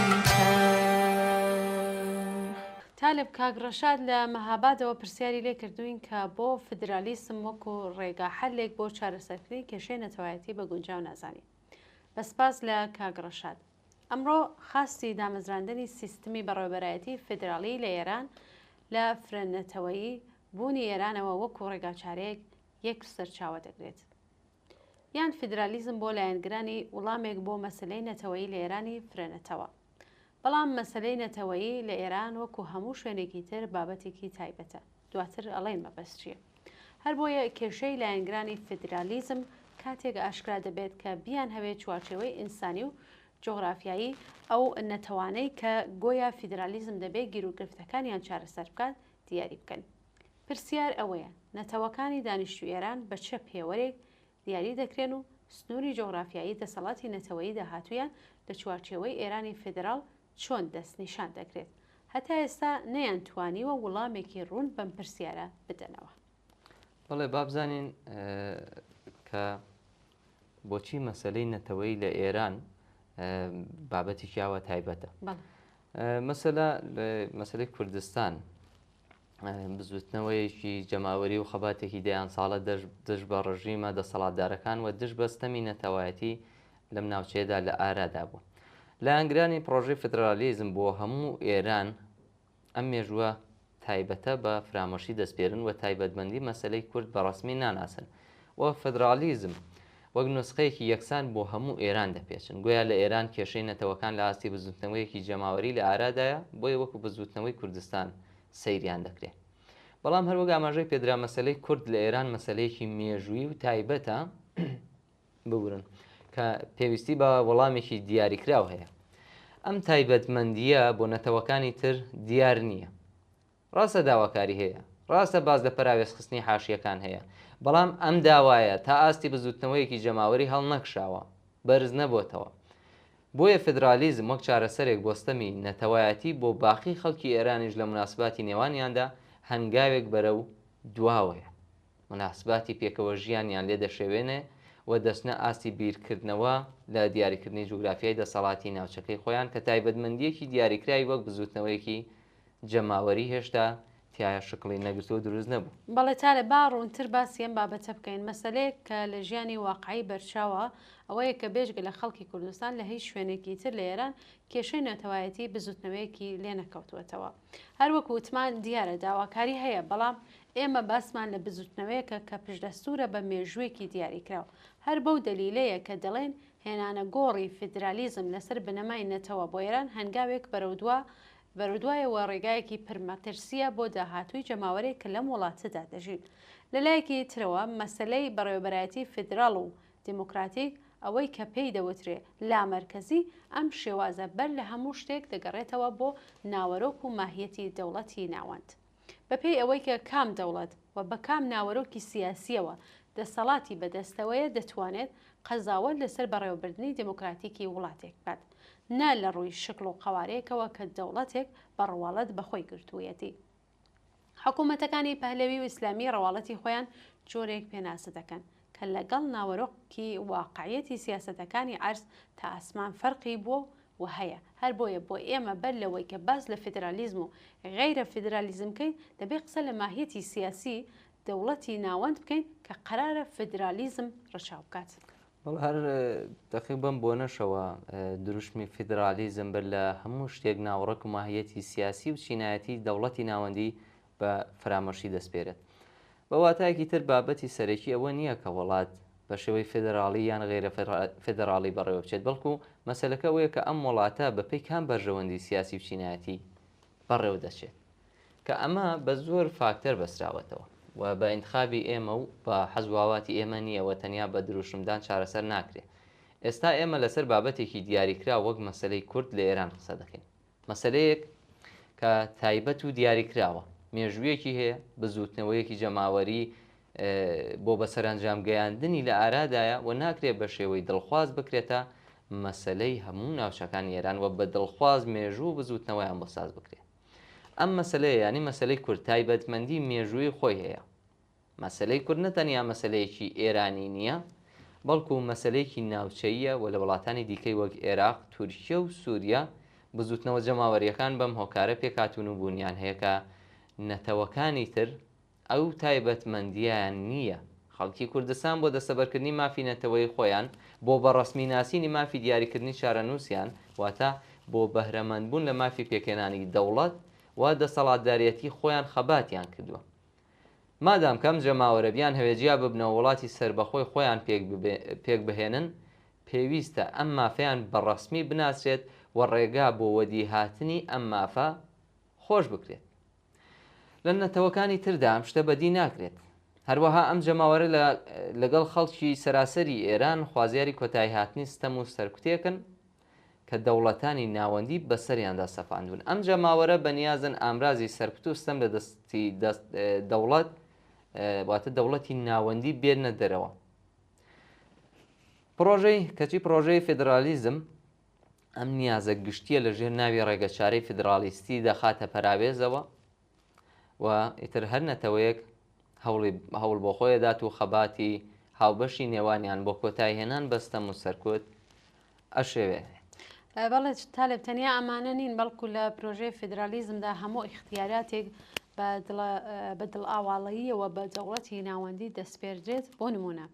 تالب کاگڕەشاد لە مەهابادەوە پرسیاری لێ کردوین کە بۆ فدرالیسم وەکو ڕێگا حەلێک بۆ چارەسەرکردنی کێشەی نەتەوایەتی بە گونجاو نازانی. بەسپاس لە کاگڕەشاد. ئەمڕۆ خاستی دامەزراندنی سیستمی بەڕێوەبەرایەتی فدرالی لە ئێران لە فرێنەتەوەیی بوونی ئێرانەوە وەکو ڕێگاچارەیەک یەک سەرچاوە دەگرێت. یان فدرالیزم بۆ لایەنگرانی وەڵامێک بۆ مەسلەی نەتەوەیی لە ئێرانی فرێنەتەوە. بەڵام مەسلەی نەتەوەیی لە ئێران وەکو هەموو شوێنێکی تر بابەتێکی تایبەتە. دواتر ئەڵێن مەبەست چییە؟ هەر بۆیە کێشەی لایەنگرانی فدرالیزم کاتێک ئاشکرا دەبێت کە بیان هەوێت چوارچێوەی ئینسانی و جۆغرافیایی ئەو نەتەوانەی کە گۆیا فیدرالیزم دەبێت گیرروگرفتەکانیان چارەسەر بکات دیاری بکەن. پرسیار ئەوەیە نەتەوەکانی دانیشتووی ئێران بە چه پێوەرێک دیاری دەکرێن و سنووری جۆغرافیایی دەسەڵاتی نەتەوەیی داهاتوویان لە چوارچێوەی ئێرانی فدرال چۆن دەستنیشان دەکرێت. هەتا ئێستا نەیانتوانیوە وەڵامێکی ڕوون بەم پرسیارە بدەنەوە. بەڵێ بابزانین کە بۆچی مەسلەی نەتەوەی لە ئێران بابەتێکی ئاوە تایبەتە. مەسلەی کوردستان بزوتنەوەیەکی جەماوەری و خەباتێکی دەیان ساڵە دژ بە ڕژیمە دەسەڵاتدارەکان و دژ بەستەمی نەتەوایەتی لەم ناوچەیەدا لە ئارادا بوو. لە ئەنگرانی پرۆژەی فدرالیزم بۆ هەموو ئێران ئەم مێژووە تایبەتە بە فرامۆشی دەستپێرن و تایبەتمەندی مەسلەی کورد بە ڕسمی ناناسن و فدرالیزم وەک نوسخەیەکی یەکسان بۆ هەموو ئێران دەپێچن. گویا لە ئێران کێشەی نەتەوەکان لە ئاستی بزوتنەوەیەکی جەماوەری لە ئارادایە بۆیە وەکو بزوتنەوەی کوردستان سەیریان دەکرێت. بەڵام هەروەک ئاماژەی پێدرا مەسلەی کورد لە ئێران مەسلەیەکی مێژووی و تایبەتە ببورن کە پێویستی بە وەڵامێکی دیاریکراو هەیە. ئەم تایبەتمەندیە بۆ نەتەوەکانی تر دیار نییە. ڕاستە داواکاری هەیە، ڕاستە باز لە پەراوێزخستنی حاشیەکان هەیە، بەڵام ئەم داوایە تا ئاستی بزوتنەوەیەکی جەماوەری هەڵ نەکشاوە، بەرز نەبووتەوە. بۆیە فدرالیزم وەک چارەسەرێک بۆستەمی نەتەوایەتی بۆ باقی خەڵکی ئێرانیش لە مناسباتی نێوانیاندا هەنگاوێک بەرەو دواوەیە. مناسباتی پێکەوە ژیانیان لێ دەشێوێنێ و دەستنە ئاستی بیرکردنەوە لە دیاریکردنی جوگرافیای دەسەڵاتی ناوچەکەی خۆیان کە تایبەتمەندیەکی دیاریکراوی وەک بزوتنەوەیەکی جەماوەری هێشتا تایە شکڵی نەگرتووە دروست نەبوو. بەڵێ تا لە با ڕوونتر باسی ئەم بابەتە بکەین. مەسەلەیەک کە لە ژیانی واقعی بەرچاوە ئەوەیە کە بێژگە لە خەڵکی کوردستان لە هیچ شوێنێکی تر لە ئێران کێشەی نەتەوایەتی بزوتنەوەیەکی لێ نەکەوتوەتەوە. هەروەکو وتمان دیارە داواکاری هەیە، بەڵام ئێمە باسمان لە بزوتنەوەیەکە کە پشدەستورە بە مێژوویەکی دیاریکراوە. هەر بەو دەلیلەیە کە دەڵێن هێنانە گۆڕی فدرالیزم لەسەر بنەمای نەتەوە بۆ ئێران هەنگاوێک بەرەودووە بەرودوایەوە ڕێگایەکی پرمەترسیە بۆ داهاتووی جەماوەرێک کە لەم وڵاتەدا دەژین. لەلایەکی ترەوە مەسەلەی بەڕێوەبەرایەتی فیدراڵ و دیموکراتیک ئەوەی کە پێی دەوترێ لامەرکەزی ئەم شێوازە بەر لە هەموو شتێک دەگەڕێتەوە بۆ ناوەرۆک و ماهیەتی دەوڵەتی ناوەند. بەپێی ئەوەی کە کام دەوڵەت و بە کام ناوەرۆکی سیاسیەوە دەسەڵاتی بەدەستەوەیە دەتوانێت قەزاوەت لەسەر بەڕێوەبردننی دموکراتیکی وڵاتێک بات، نا لە ڕووی شکل و قەوارەیەکەوە کە دەوڵەتێک بە ڕواڵەت بەخۆی گرتوویەتی. حکوومەتەکانی پەهلەوی و ئیسلامی ڕەواڵەتی خۆیان جۆرێک پێناسە دەکەن کە لەگەڵ ناوەرۆکی واقعیەتی سیاسەتەکانی عەرز تا ئاسمان فەرقی بووە و هەیە. هەر بۆیە بۆ ئێمە بەر لەوەی کە باس لە فیدرالیزم و غەیرە فیدرالیزم بکەین دەبێت قسە لە ماهیەتی سیاسی دەوڵەتی ناوەند بکەین کە قەرارە فیدرالیزم ڕەچاو بکات. هەر دقیق بم بۆ نەشەوە دروشمی فیدرالیزم بەر لە هەموو شتێک ناوەڕەک و ماهیەتی سیاسی و چینایەتی دەوڵەتی ناوەندی بە فرامەشی دەستپێرێت. بە واتایەکی تر بابەتی سەرەکی ئەوە نییە کە وڵات بە شێوەی فیدراڵی یان غێرە فیدراڵی بەڕێوە بچێت، بەڵکو مەسەلەکە ئەوەیە کە ئەم وڵاتە بەپێی کام بەرژەوەندی سیاسی و چینایەتی بەڕێوە دەچێت کە ئەمە بە زۆر فاکتەر بەسراوەتەوە و بە ئینتخابی ئێمە و بە حەزواواتی ئێمە نییەوە تەنیا بە دروشمدان چارەسەر ناکرێت. ئێستا ئێمە لەسەر بابەتێکی دیاریکرا وەک مەسەلەی کورد لە ئێران قسە دەکەین، مەسەلەیەک کە تایبەت و دیاریکراوە، مێژوویەکی هەیە، بزوتنەوەیەکی جەماوەری بۆ بەسەرنجام گەیاندنی لە ئارادایە و ناکرێت بە شێوەی دڵخواز بکرێتە مەسەلەی هەموو ناوچەکانی ئێران و بە دڵخواز مێژوو بزوتنەوەیان بۆ ساز بکرێت. ئەم مەسەلەیە ینی مەسەلەی کورد تایبەتمەندی مێژووی خۆی هەیە. مەسەلەی کورد نەتەنیا مەسەلەیەکی ئێرانی نییە، بەڵکو مەسەلەیەکی ناوچەیە و لە وڵاتانی دیکەی وەک عێراق، تورکیە و سووریا بزوتنەوە جەماوەریەکان بەم هۆکارە پێکاتون و بوونیان هەیە کە نەتەوەکانی تر ئەو تایبەتمەندیان نییە. خەڵکی کوردستان بۆ دەسەبەرکردنی مافی نەتەوەی خۆیان بۆ بەڕەسمی ناسینی مافی دیاریکردنی چارەنووسیان واتە بۆ بەهرەمەندبوون لە مافی پێکێنانی دەوڵەت و دەسەڵاتدارەتی خۆیان خەباتیان کردووە. مادام کەم جەماوەرە بیان هەوێجیا ببنەوە وڵاتی سربەخۆی خۆیان پێک بهێنن، پێویستە ئەم مافیان بەڕەسمی بناسرێت و ڕێگا بۆ وەدی هاتنی ئەم مافە خۆش بکرێت. لە نەتەوەکانی تردا ئەم شتە بەدی ناکرێت. هەروەها ئەم جەماوەرە لەگەڵ خەڵکی سەراسەری ئێران خوازیاری کۆتایی هاتنی ستەم و سەرکوتێکن کە دەوڵەتانی ناوەندی بەسەریاندا سەپاندون. ئەم جەماوەرە بەنیازن ئامرازی سەرکوت و ستەم لە دەستی دەوڵەت واتە دەوڵەتی ناوەندی بێنە دەرەوە. پرۆژەی فیدرالیزم ئەم نیازە گشتیە لە ژێر ناوی ڕێگەچارەی فیدرالیستی دەخاتە پەراوێزەوە و ئیتر هەر نەتەوەیەک هەوڵ بۆ خۆی دات و خەباتی هاوبەشی نێوانیان بۆ کۆتایی هێنان بەستەم و سەرکوت ئەشێوێ. بەڵێ تالێب تەنیا ئەمانە نین، بەڵکو لە پرۆژەی فیدرالیزمدا هەموو اختیاراتێک بە دڵ ئاواڵەییەوە بە دەوڵەتی ناوەندی دەستپێردرێت. بۆ نمونە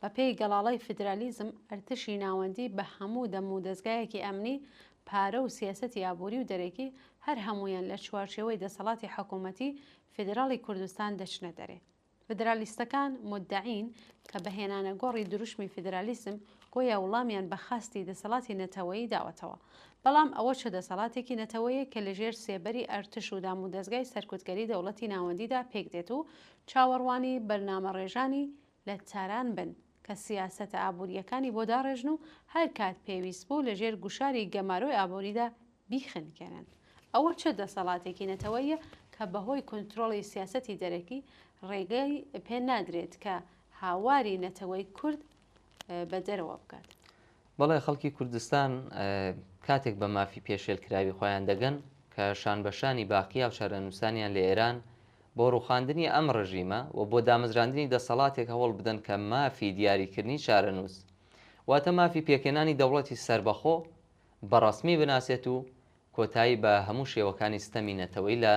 بە پێی گەڵاڵەی فیدرالیزم ئەرتشی ناوەندی بە هەموو دەم و دەستگایەکی ئەمنی، پارە و سیاسەتی ئابووری و دەرەکی هەر هەمویان لە چوارچێوەی دەسەڵاتی حکوومەتی فیدراڵی کوردستان دەچنە دەرێ. فیدرالیستەکان مدعین کە بەهێنانە گۆڕی دروشمی فیدرالیزم گۆیا وڵامیان بە خاستی دەسەڵاتی نەتەوەیی داوەتەوە، بەڵام ئەوە چه دەسەڵاتێکی نەتەوەیە کە لەژێر سێبەری ئەرتش و دام و دەستگای سەرکوتگەری دەوڵەتی ناوەندیدا پێک دێت و چاوەڕوانی بەرنامە ڕێژانی لە تاران بن کە سیاسەتە ئابوووریەکانی بۆ داڕێژن و هەر کات پێویست بوو لەژێر گوشاری گەمارۆی ئابووریدا بیخنکێنن. ئەوە چه دەسەڵاتێکی نەتەوەیە کە بەهۆی کۆنتترۆڵی سیاسەتی دەرەکی ڕێگەی پێ نادرێت کە هاواری نەتەوەی کورد بە دەرەوە بکات. بەڵێ خەڵکی کوردستان کاتێک بە مافی پێشێلکراوی خۆیان دەگەن کە شانبەشانی باقی و شارەنووسانیان لە ئێران بۆ ڕوخاندنی ئەم ڕژیمە و بۆ دامەزراندنی دەسەڵاتێک هەوڵ بدەن کە مافی دیاریکردنی شارەنووس واتە مافی پێکێنانی دەوڵەتی سربەخۆ بەڕەسمی بناسێت و کۆتایی بە هەموو شێوەکانی ستەمی نەتەوەی لە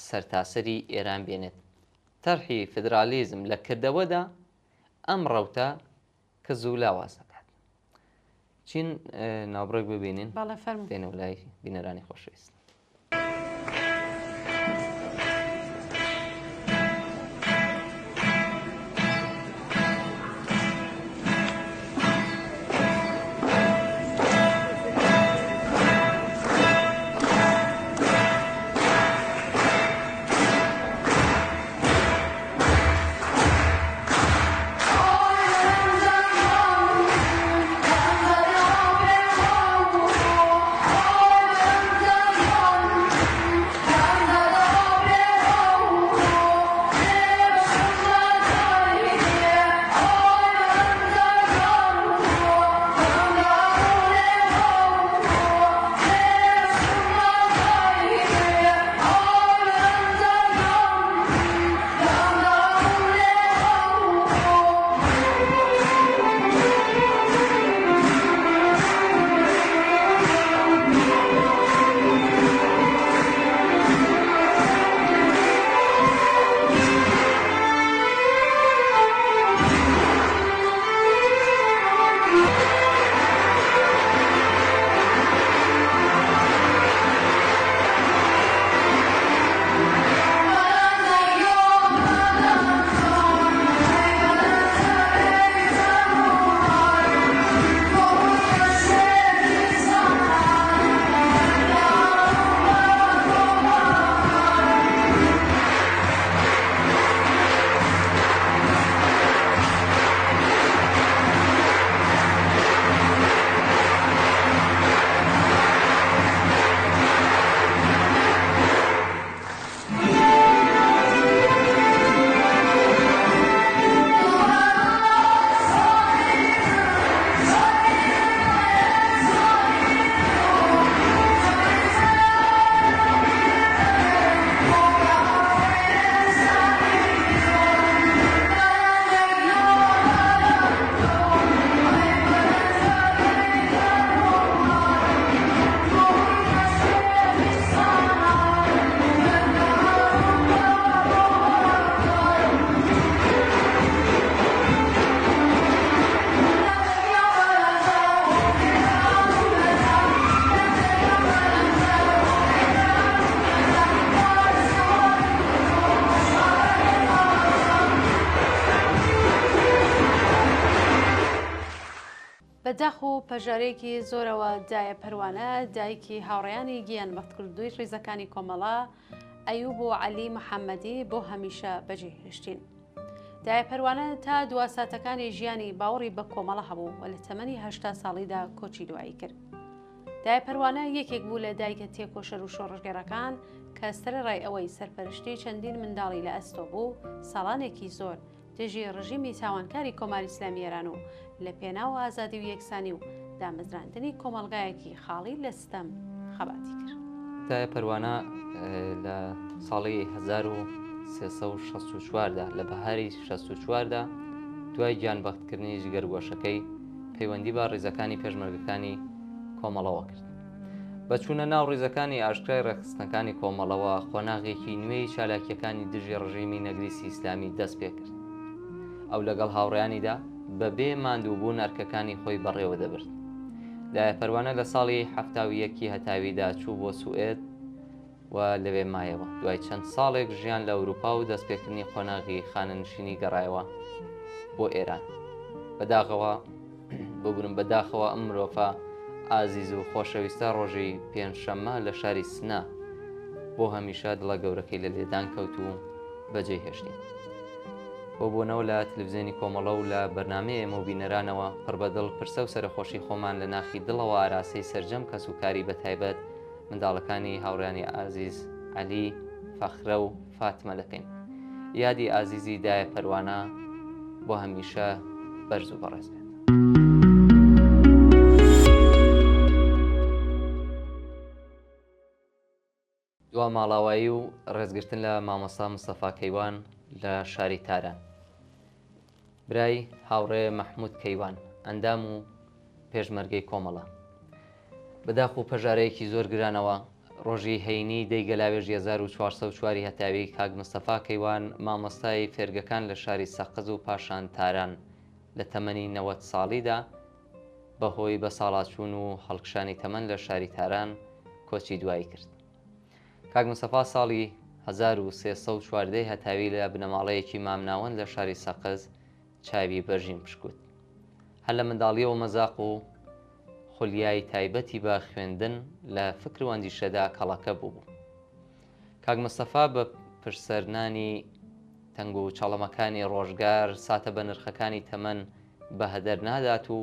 سەرتاسەری ئێران بێنێت. تەرحی فیدرالیزم لە کردەوەدا ئەم ڕەوتە کە زوو لاواز دەکات. چین ناوبڕێک ببینین دێنە لای بینەرانی خۆشەویست. بەداخ و پەژارێکی زۆرەوە دایە پەروانە دایکی هاوڕێیانی گیان بەختکردووی ڕیزەکانی کۆمەڵە ئەیوب و عەلی محەممەدی بۆ هەمیشە بەجێهێشتین. دایە پەروانە تا دواساتەکانی ژیانی باوەڕی بە کۆمەڵە هەبوو و لە تەمەنی هەشتا ساڵیدا کۆچی دوایی کرد. دایە پەروانە یەکێک بوو لە دایکە تێکۆشەر و شۆڕژگەرەکان کە سەرڕای ئەوەی سەرپەرشتی چەندین منداڵی لە ئەستۆ بوو ساڵانێکی زۆر دژی ڕژیمی تاوانکاری کۆماری ئیسلامی ئێران و لە پێناو ئازادی و یەکسانی و دامەزراندنی کۆمەلگایەکی خاڵی لە ستەم خەباتی کرد. دایە پەروانە لە ساڵی 1364دا لە بەهاری 64دا دوای گیانبەختکردنی جگەرگۆشەکەی پەیوەندی بە ڕیزەکانی پێشمەرگەکانی کۆمەڵەوە کرد. بەچوونە ناو ڕیزەکانی ئاشکرای ڕێخستنەکانی کۆمەڵەوە خۆناغێکی نوێی چالاکیەکانی دژی ڕژیمی نەگریسی ئیسلامی دەست پێ کرد. ئەو لەگەڵ هاوڕێیانیدا بەبێ ماندووبوون ئەرکەکانی خۆی بەڕێوە دەبرد. دایە پەروانە لە ساڵی 1970 هەتاویدا چوو بۆ سوئێد و لەوێ مایەوە. دوای چەند ساڵێک ژیان لە ئەوروپا و دەستپێکردنی خۆناغی خانەنشینی گەڕایەوە بۆ ئێران. بەداخەوە ئەم مرۆڤە ئازیز و خۆشەویستە ڕۆژی پێنجشەممە لە شاری سنا بۆ هەمیشە دڵە گەورەکەی لە لێدان کەوت و بەجێ هێشتین. بۆ بوونەوە لە تلڤیزیۆنی کۆمەڵە و لە بەرنامەی ئێمە و بینەرانەوە پڕبەدڵ پرسە و سەرخۆشی خۆمان لە ناخی دڵەوە ئاراسەی سەرجەم کەس و کاری بەتایبەت منداڵەکانی هاوڕێیانی ئازیز عەلی، فەخرە و فاتمە دەکەین. یادی ئازیزی دایە پەروانە بۆ هەمیشە بەرز و بەڕێز بێت. دوا ماڵاوایی و ڕێزگرتن لە مامۆستا مستەفا کەیوان لە شاری تاران. برای هاوڕێ مەحموود کەیوان ئەندام و پێشمەرگەی کۆمەڵە. بەداخ و پەژارەیەکی زۆر گرانەوە ڕۆژی هەینی دەیگەلاوێژ 1404 هەتاوی کاک مستەفا کەیوان مامۆستای فێرگەکان لە شاری سەقز و پاشان تاران لە تەمەنی 90 ساڵیدا بەهۆی بە ساڵاتچوون و هەڵکشانی تەمەن لە شاری تاران کۆچی دوایی کرد. کاک مستەفا ساڵی 1314 هەتاوی لە بنەماڵەیەکی مامناوەند لە شاری سەقز چاوی بەژین پشکوت. هەر لە منداڵیەوە مەزاق و خولیای تایبەتی بە خوێندن لە فکر و ئەندیشەدا کەڵەکە بوو. کاک مستەفا بە پرسەرنانی تەنگ و چاڵەمەکانی ڕۆژگار ساتە بە نرخەکانی تەمەن بە هەدەر نادات و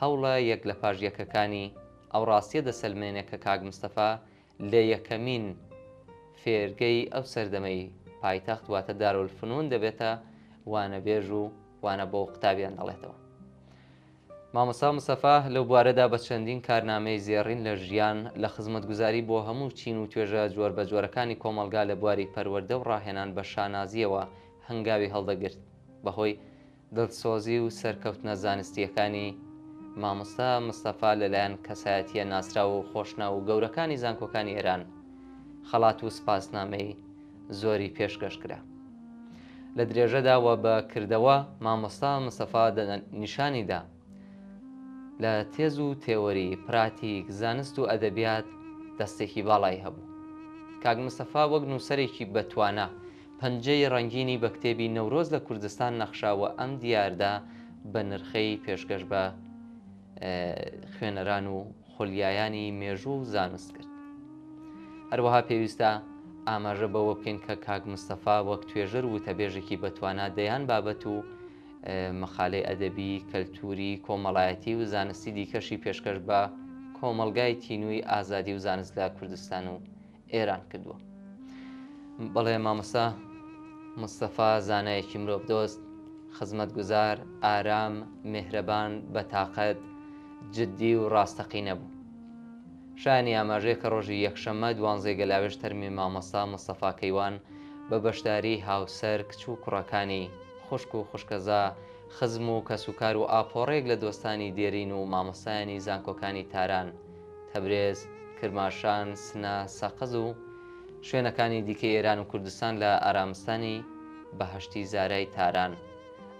هەوڵە یەک لە پاش یەکەکانی ئەو ڕاستیە دەسەلمێنێ کە کاک مستەفا لە یەکەمین فێرگەی ئەو سەردەمەی پایتەخت واتە دارولفنون دەبێتە وانەبێژ و وانە بۆ قوتابیان دەڵێتەوە. مامۆستا مستەفا لەو بوارەدا بە چەندین کارنامەی زێڕین لە ژیان لە خزمەتگوزاری بۆ هەموو چین و توێژە جۆر بە جۆرەکانی کۆمەلگا لە بواری پەروەردە و ڕاهێنان بە شانازیەوە هەنگاوی هەڵدەگرت. بەهۆی دڵسۆزی و سەرکەوتنە زانستیەکانی مامۆستا مستەفا لەلایەن کەسایەتیە ناسراوە و خۆشنا و گەورەکانی زانکۆکانی ئێران خەڵات و سپاسنامەی زۆری پێشکەش کرا. لە درێژەداوە بە کردەوە مامۆستا مستەفا نیشانیدا لە تێز و تێوەری پراتیک زانست و ئەدەبیات دەستێکی باڵای هەبوو. کاک مستەفا وەک نووسەرێکی بەتوانە پەنجەی ڕەنگینی بە کتێبی نەورۆز لە کوردستان نەخشاوە ئەم دیاردا بە نرخەی پێشکەش بە خوێنەران و خولیایانی مێژوو و زانست کرد. هەروەها پێویستە ئاماژە بەوە بکەین کە کاک مستەفا وەک توێژەر و تەبێژێکی بەتوانە دەیان بابەت و مەخالەی ئەدەبی، کەلتوری، کۆمەڵایەتی و زانستی دیکەشی پێشکەش بە کۆمەلگای تینووی ئازادی و زانست لە کوردستان و ئێران کردووە. بەڵێ مامۆستا مستەفا زانایەکی مرۆڤ دۆست، خزمەتگوزار، ئارام، میهرەبان، بەتاقەت، جددی و ڕاستەقینە بوو. شایانی ئاماژەیە کە ڕۆژی یەکشەممە 12 گەلاوێژ تەرمی مامۆستا مستەفا کەیوان بە بەشداری هاوسەر کچ و کوڕەکانی خوشک و خوشکەزا، خزم و کەسوکار و ئاپۆڕێک لە دۆستانی دێرین و مامۆستایانی زانکۆکانی تاران، تەبرێز، کرماشان، سنا، سەقز و شوێنەکانی دیکەی ئێران و کوردستان لە ئارامستانی بەهەشتی زارای تاران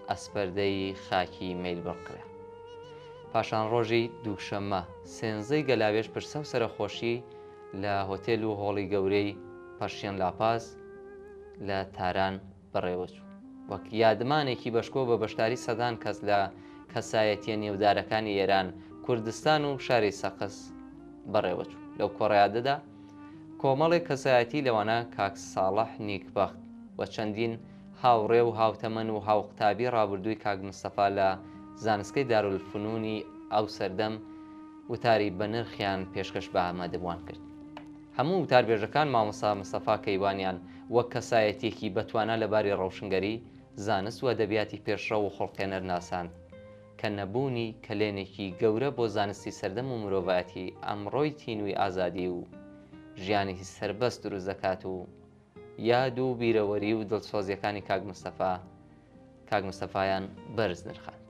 ئەسپەردەی خاکی میلبڕ کرا. پاشان ڕۆژی دووشەممە 13 گەلاوێژ پرسە و سەرخۆشی لە هۆتێل و هۆڵی گەورەی پەرشیان لاپاس لە تاران بەڕێوەچوو. وەک یادمانێکی بەشکۆ بە بەشداری سەدان کەس لە کەسایەتیە نێودارەکانی ئێران کوردستان و شاری سەقز بەڕێوەچوو. لەو کۆڕایادەدا کۆمەڵێک کەسایەتی لەوانە کاک ساڵح نیکبەخت و چەندین هاوڕێ و هاوتەمەن و هاوقتابی ڕابردووی کاک مستەفا لە زانستگەی دارولفنوونی ئەو سەردەم وتاری بە نرخیان پێشکەش بە ئامادەبوان کرد. هەموو وتاربێژەکان مامۆستا مستەفا کەیوانیان وەک کەسایەتێکی بەتوانە لەباری ڕەوشنگەری، زانست و ئەدەبیاتی پێشڕە و خۆڵکێنەر ناسان کە نەبوونی کلێنێکی گەورە بۆ زانستی سەردەم و مرۆڤایەتی ئەمڕۆی تینووی ئازادی و ژیانی سەربەست دروست دەکات و یاد و بیرەوەری و دڵسۆزیەکانی کاک مستەفایان بەرز نرخاند.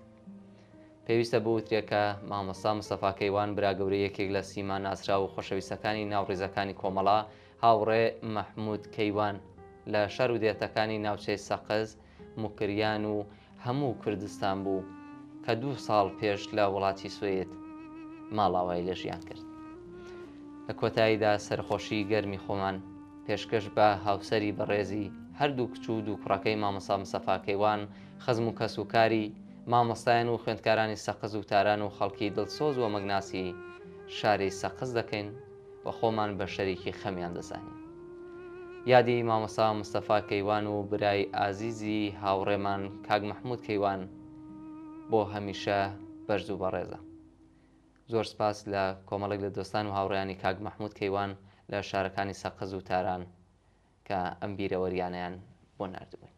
پێویستە بۆ وترێکە مامۆستا مستەفا کەیوان براگەورە یەکێک لە سیمان ئاسرا و خۆشەویستەکانی ناوڕێزەکانی کۆمەڵا هاوڕێ مەحموود کەیوان لە شەر و دێتەکانی ناوچەی سەقز، موکریان و هەموو کوردستان بوو کە 2 ساڵ پێش لە وڵاتی سوێت ماڵاوایی لە ژیان کرد. لە کۆتاییدا سەرخۆشی گەرمی خۆمان پێشکەش بە هاوسەری بەڕێزی هەردوو کچ و دوو کوڕەکەی مامۆستا مستەفا کەیوان، خەزم و کەسوکاری مامۆستایان و خوێندکارانی سەقز و تاران و خەڵکی دڵسۆز و مەگناسی شاری سەقز دەکەین و خۆمان بە شەریکی خەمیان دەزانین. یادی مامۆستا مستەفا کەیوان و برای ئازیزی هاوڕێمان کاک مەحموود کەیوان بۆ هەمیشە بەرز و بەڕێزە. زۆر سپاس لە کۆمەڵێک لە دۆستان و هاوڕێیانی کاک مەحموود کەیوان لە شارەکانی سەقز و تاران کە ئەم بیرەوەریانیان بۆ نردبووین.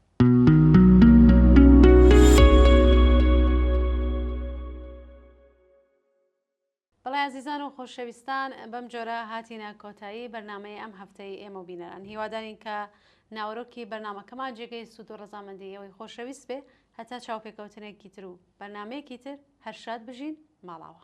بەڵێ عزیزان و خۆشەویستان، بەم جۆرە هاتینە کۆتایی بەرنامەی ئەم هەفتەی ئێمە و بینەران. هیوادارین کە ناوەڕۆکی بەرنامەکەمان جێگەی سوود و ڕەزامەندی ئەوەی خۆشەویست بێ هەتا چاوپێکەوتنێکی تر و بەرنامەیەکی تر هەر شاد بژین. ماڵاوە.